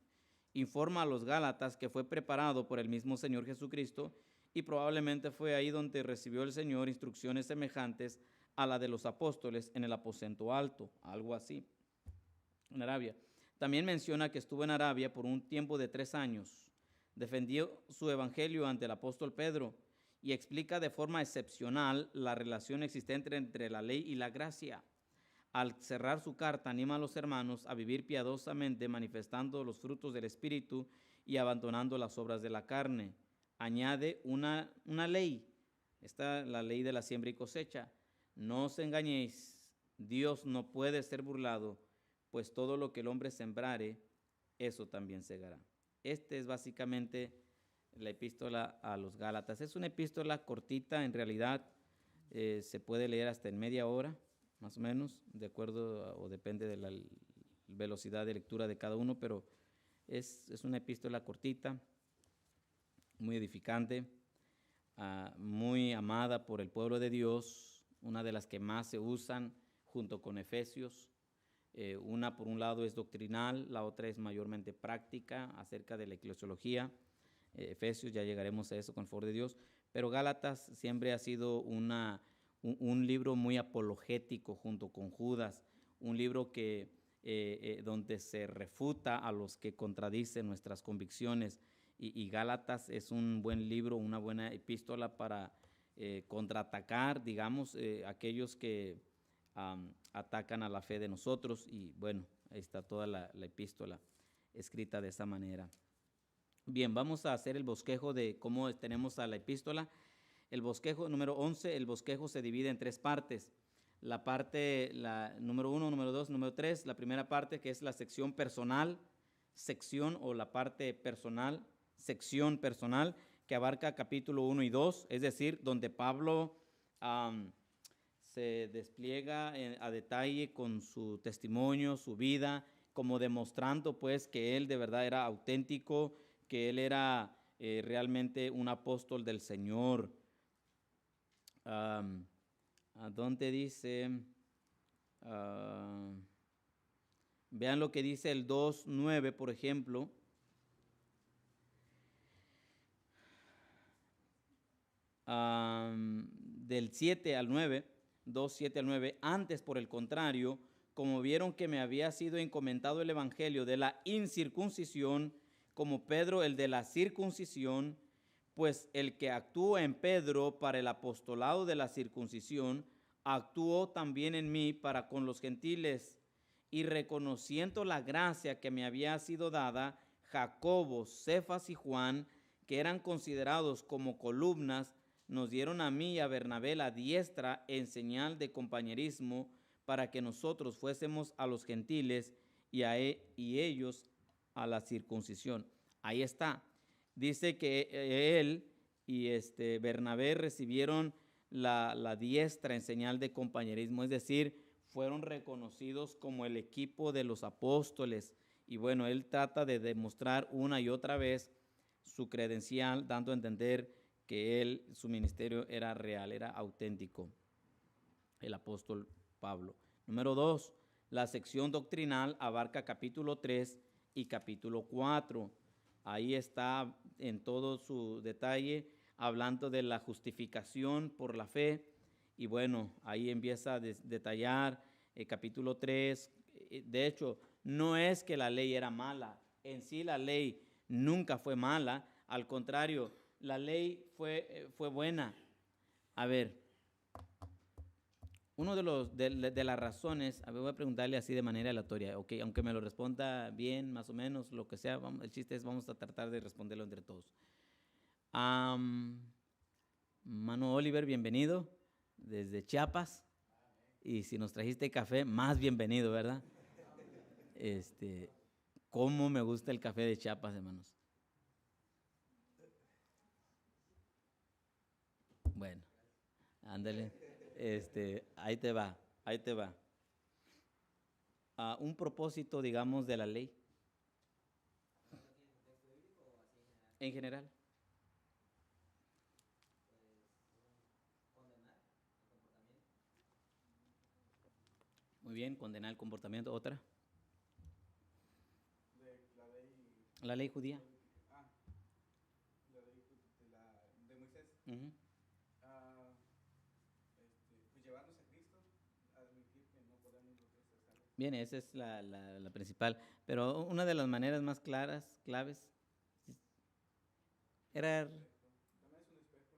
Informa a los Gálatas que fue preparado por el mismo Señor Jesucristo y probablemente fue ahí donde recibió el Señor instrucciones semejantes a la de los apóstoles en el aposento alto, algo así, en Arabia. También menciona que estuvo en Arabia por un tiempo de 3 años. Defendió su evangelio ante el apóstol Pedro y explica de forma excepcional la relación existente entre la ley y la gracia. Al cerrar su carta, anima a los hermanos a vivir piadosamente, manifestando los frutos del Espíritu y abandonando las obras de la carne. Añade una ley, esta es la ley de la siembra y cosecha. No os engañéis, Dios no puede ser burlado, pues todo lo que el hombre sembrare, eso también segará. Este es básicamente la epístola a los Gálatas. Es una epístola cortita, en realidad se puede leer hasta en media hora, más o menos, de acuerdo o depende de la velocidad de lectura de cada uno, pero es una epístola cortita, muy edificante, muy amada por el pueblo de Dios, una de las que más se usan junto con Efesios. Una por un lado es doctrinal, la otra es mayormente práctica acerca de la eclesiología. Efesios, ya llegaremos a eso con el favor de Dios, pero Gálatas siempre ha sido un libro muy apologético junto con Judas, un libro que donde se refuta a los que contradicen nuestras convicciones, y Gálatas es un buen libro, una buena epístola para contraatacar, digamos, aquellos que atacan a la fe de nosotros, y bueno, ahí está toda la epístola escrita de esa manera. Bien, vamos a hacer el bosquejo de cómo tenemos a la epístola. El bosquejo número 11, el bosquejo se divide en 3 partes. La parte, número 1, número 2, número 3, la primera parte, que es la sección personal, sección o la parte personal, sección personal, que abarca capítulo 1 y 2, es decir, donde Pablo se despliega a detalle con su testimonio, su vida, como demostrando pues que él de verdad era auténtico, que él era realmente un apóstol del Señor. ¿A dónde dice? Vean lo que dice el 2:9, por ejemplo. Del 7 al 9, 2:7 al 9. Antes, por el contrario, como vieron que me había sido encomendado el evangelio de la incircuncisión, como Pedro el de la circuncisión, pues el que actuó en Pedro para el apostolado de la circuncisión, actuó también en mí para con los gentiles. Y reconociendo la gracia que me había sido dada, Jacobo, Cefas y Juan, que eran considerados como columnas, nos dieron a mí y a Bernabé la diestra en señal de compañerismo, para que nosotros fuésemos a los gentiles y ellos a la circuncisión. Ahí está. Dice que él y Bernabé recibieron la diestra en señal de compañerismo, es decir, fueron reconocidos como el equipo de los apóstoles. Y bueno, él trata de demostrar una y otra vez su credencial, dando a entender que su ministerio era real, era auténtico, el apóstol Pablo. Número 2, la sección doctrinal abarca capítulo 3 y capítulo 4. Ahí está en todo su detalle, hablando de la justificación por la fe. Y bueno, ahí empieza a detallar el capítulo 3. De hecho, no es que la ley era mala. En sí la ley nunca fue mala. Al contrario, la ley fue buena. A ver, Uno de las razones, a ver, voy a preguntarle así de manera aleatoria, ok, aunque me lo responda bien, más o menos, lo que sea, el chiste es vamos a tratar de responderlo entre todos. Mano Oliver, bienvenido desde Chiapas. Y si nos trajiste café, más bienvenido, ¿verdad? Cómo me gusta el café de Chiapas, hermanos. Bueno, ándale. Ahí te va, ahí te va. Un propósito, digamos, de la ley. En general. Muy bien, condenar el comportamiento. ¿Otra? La ley. La ley judía. La ley de Moisés. Uh-huh. Pues llevarnos a Cristo, admitir que no podemos nosotros hacerlo. Bien, esa es la principal. Pero una de las maneras más claves, era... También es un espejo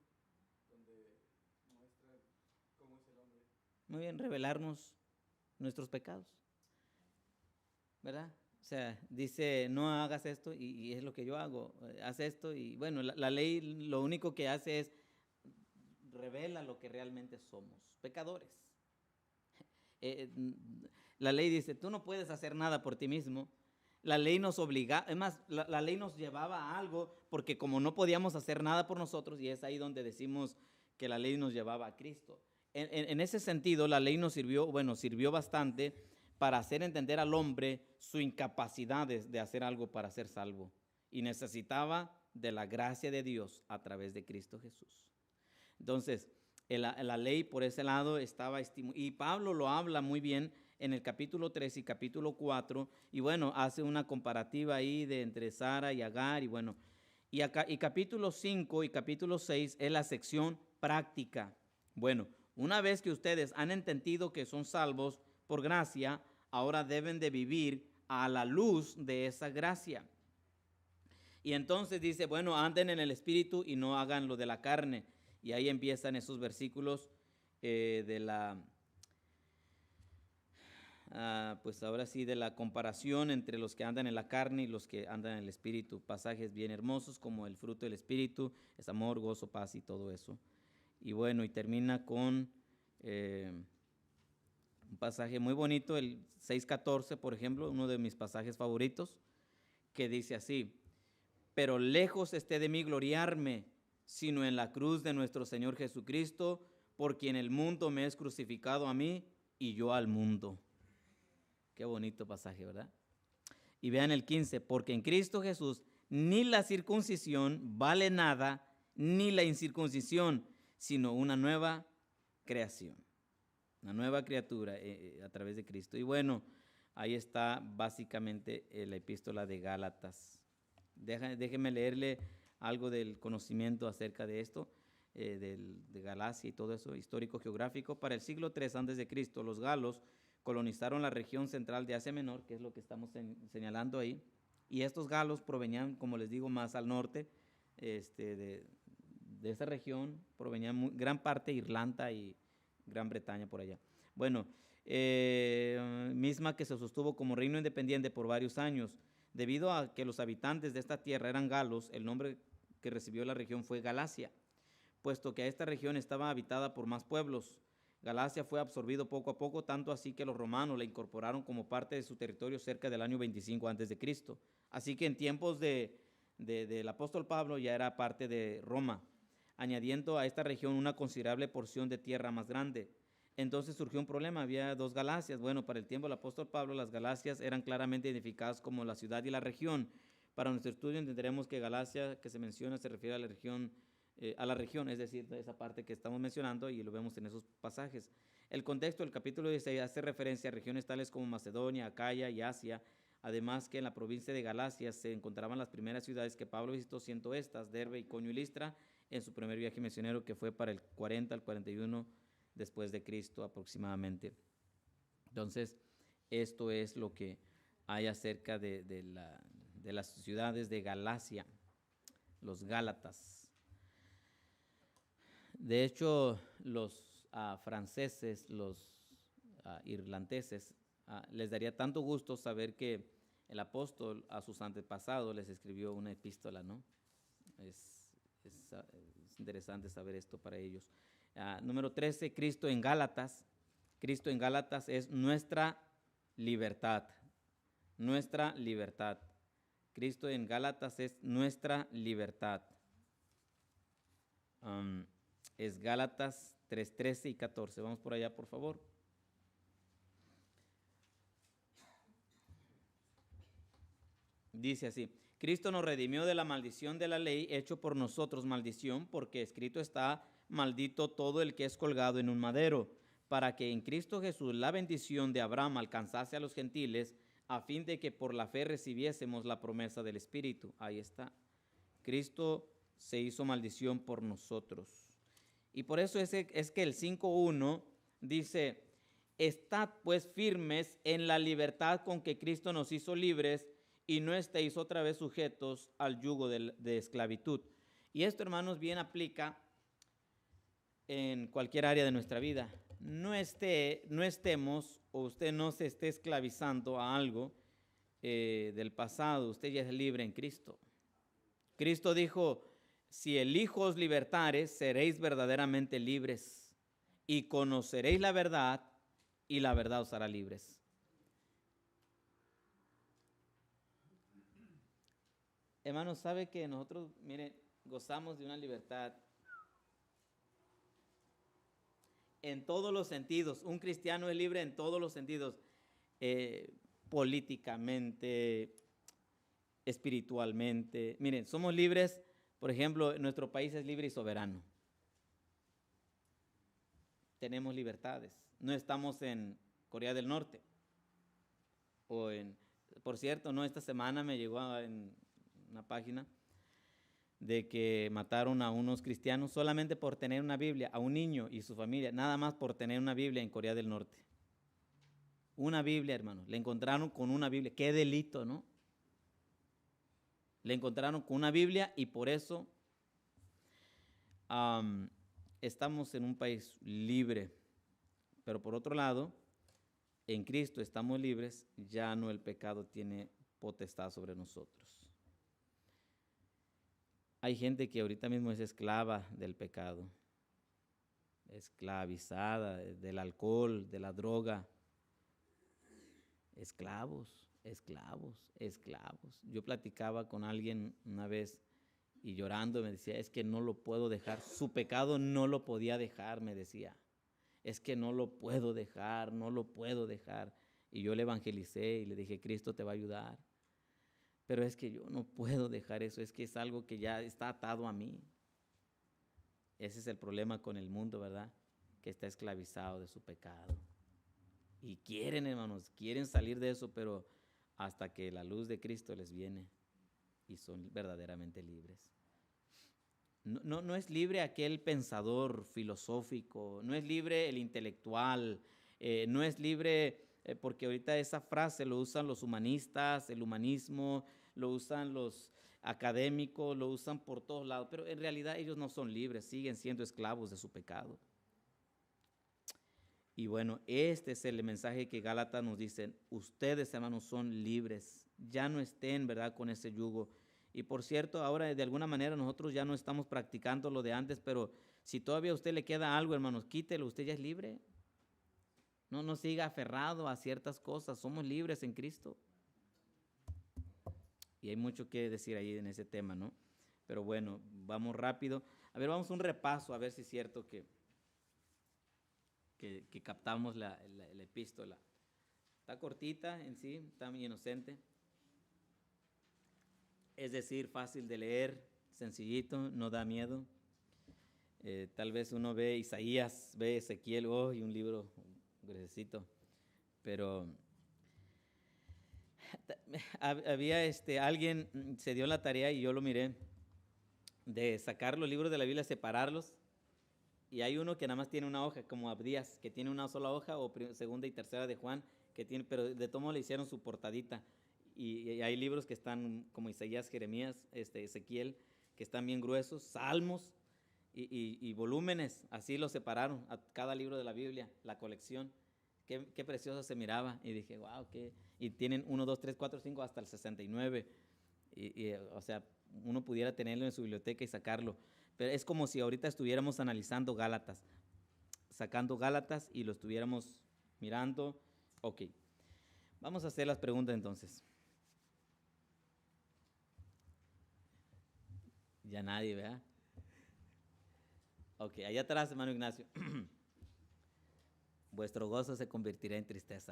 donde muestra cómo es el hombre. Muy bien, revelarnos nuestros pecados, ¿verdad? O sea, dice, no hagas esto y es lo que yo hago, haz esto y bueno, la ley lo único que hace es revela lo que realmente somos, pecadores. La ley dice, tú no puedes hacer nada por ti mismo. La ley nos obliga, es más, la ley nos llevaba a algo porque como no podíamos hacer nada por nosotros, y es ahí donde decimos que la ley nos llevaba a Cristo. En ese sentido, la ley nos sirvió bastante para hacer entender al hombre su incapacidad de hacer algo para ser salvo. Y necesitaba de la gracia de Dios a través de Cristo Jesús. Entonces, la ley por ese lado estaba estimulada. Y Pablo lo habla muy bien en el capítulo 3 y capítulo 4. Y bueno, hace una comparativa ahí de entre Sara y Agar. Y bueno, y capítulo 5 y capítulo 6 es la sección práctica. Bueno, una vez que ustedes han entendido que son salvos por gracia, ahora deben de vivir a la luz de esa gracia. Y entonces dice, bueno, anden en el Espíritu y no hagan lo de la carne. Y ahí empiezan esos versículos pues ahora sí, de la comparación entre los que andan en la carne y los que andan en el Espíritu. Pasajes bien hermosos como el fruto del Espíritu, es amor, gozo, paz y todo eso. Y bueno, y termina con un pasaje muy bonito, el 6:14, por ejemplo, uno de mis pasajes favoritos, que dice así, pero lejos esté de mí gloriarme, sino en la cruz de nuestro Señor Jesucristo, por quien el mundo me es crucificado a mí y yo al mundo. Qué bonito pasaje, ¿verdad? Y vean el 15, porque en Cristo Jesús ni la circuncisión vale nada, ni la incircuncisión, sino una nueva creación, una nueva criatura a través de Cristo. Y bueno, ahí está básicamente la epístola de Gálatas. Déjeme leerle algo del conocimiento acerca de esto, de Galacia y todo eso, histórico-geográfico. Para el siglo III a.C., los galos colonizaron la región central de Asia Menor, que es lo que estamos señalando ahí, y estos galos provenían, como les digo, más al norte de esa región, provenían gran parte de Irlanda y Gran Bretaña por allá. Bueno, misma que se sostuvo como reino independiente por varios años. Debido a que los habitantes de esta tierra eran galos, el nombre que recibió la región fue Galacia, puesto que esta región estaba habitada por más pueblos. Galacia fue absorbido poco a poco, tanto así que los romanos la incorporaron como parte de su territorio cerca del año 25 a.C. Así que en tiempos del apóstol Pablo ya era parte de Roma, añadiendo a esta región una considerable porción de tierra más grande. Entonces surgió un problema, había dos Galacias. Bueno, para el tiempo del apóstol Pablo, las Galacias eran claramente identificadas como la ciudad y la región. Para nuestro estudio entenderemos que Galacia, que se menciona, se refiere a la región, es decir, esa parte que estamos mencionando y lo vemos en esos pasajes. El contexto del capítulo 16 hace referencia a regiones tales como Macedonia, Acaya y Asia, además que en la provincia de Galacia se encontraban las primeras ciudades que Pablo visitó, siendo estas, Derbe, Iconio y Listra, en su primer viaje misionero que fue para el 40 al 41 después de Cristo aproximadamente. Entonces, esto es lo que hay acerca de las ciudades de Galacia, los Gálatas. De hecho, los franceses, los irlandeses, les daría tanto gusto saber que el apóstol a sus antepasados les escribió una epístola, ¿no? Es interesante saber esto para ellos. Número 13, Cristo en Gálatas. Cristo en Gálatas es nuestra libertad. Nuestra libertad. Cristo en Gálatas es nuestra libertad. Es Gálatas 3, 13 y 14. Vamos por allá, por favor. Dice así: Cristo nos redimió de la maldición de la ley, hecho por nosotros maldición, porque escrito está: maldito todo el que es colgado en un madero, para que en Cristo Jesús la bendición de Abraham alcanzase a los gentiles, a fin de que por la fe recibiésemos la promesa del Espíritu. Ahí está. Cristo se hizo maldición por nosotros. Y por eso es que el 5.1 dice: estad pues firmes en la libertad con que Cristo nos hizo libres, y no estéis otra vez sujetos al yugo de esclavitud. Y esto, hermanos, bien aplica en cualquier área de nuestra vida. No estemos, o usted no se esté esclavizando a algo del pasado. Usted ya es libre en Cristo. Cristo dijo: si el Hijo os libertare, seréis verdaderamente libres, y conoceréis la verdad, y la verdad os hará libres. Hermanos, sabe que nosotros, mire, gozamos de una libertad en todos los sentidos. Un cristiano es libre en todos los sentidos, políticamente, espiritualmente. Miren, somos libres, por ejemplo, nuestro país es libre y soberano. Tenemos libertades. No estamos en Corea del Norte. Por cierto, no, esta semana me llegó en una página de que mataron a unos cristianos solamente por tener una Biblia, a un niño y su familia, nada más por tener una Biblia en Corea del Norte. Una Biblia, hermanos, le encontraron con una Biblia. Qué delito, ¿no? Le encontraron con una Biblia y por eso estamos en un país libre. Pero por otro lado, en Cristo estamos libres, ya no el pecado tiene potestad sobre nosotros. Hay gente que ahorita mismo es esclava del pecado, esclavizada del alcohol, de la droga. Esclavos, esclavos, esclavos. Yo platicaba con alguien una vez y llorando me decía: es que no lo puedo dejar. Su pecado no lo podía dejar, me decía. Es que no lo puedo dejar, no lo puedo dejar. Y yo le evangelicé y le dije: Cristo te va a ayudar. Pero es que yo no puedo dejar eso, es que es algo que ya está atado a mí. Ese es el problema con el mundo, ¿verdad? Que está esclavizado de su pecado. Y quieren, hermanos, quieren salir de eso, pero hasta que la luz de Cristo les viene y son verdaderamente libres. No es libre aquel pensador filosófico, no es libre el intelectual, no es libre, porque ahorita esa frase lo usan los humanistas, el humanismo, lo usan los académicos, lo usan por todos lados, pero en realidad ellos no son libres, siguen siendo esclavos de su pecado. Y bueno, este es el mensaje que Gálatas nos dice: ustedes, hermanos, son libres, ya no estén, ¿verdad?, con ese yugo. Y por cierto, ahora de alguna manera nosotros ya no estamos practicando lo de antes, pero si todavía a usted le queda algo, hermanos, quítelo, usted ya es libre. No siga aferrado a ciertas cosas, somos libres en Cristo. Y hay mucho que decir ahí en ese tema, ¿no? Pero bueno, vamos rápido. A ver, vamos a un repaso, a ver si es cierto que captamos la epístola. Está cortita en sí, está muy inocente. Es decir, fácil de leer, sencillito, no da miedo. Tal vez uno ve Isaías, ve Ezequiel, y un libro gruesito, pero había alguien se dio la tarea, y yo lo miré, de sacar los libros de la Biblia, separarlos, y hay uno que nada más tiene una hoja, como Abdías, que tiene una sola hoja, o segunda y tercera de Juan, que tiene, pero de todo modo le hicieron su portadita. Y hay libros que están como Isaías, Jeremías, Ezequiel, que están bien gruesos, Salmos, y volúmenes, así los separaron, a cada libro de la Biblia, la colección. Qué precioso se miraba. Y dije, wow, y tienen 1, 2, 3, 4, 5 hasta el 69. O sea, uno pudiera tenerlo en su biblioteca y sacarlo. Pero es como si ahorita estuviéramos analizando Gálatas, sacando Gálatas y lo estuviéramos mirando. Ok, vamos a hacer las preguntas entonces. Ya nadie, ¿verdad? Ok, allá atrás, hermano Ignacio. Vuestro gozo se convertirá en tristeza.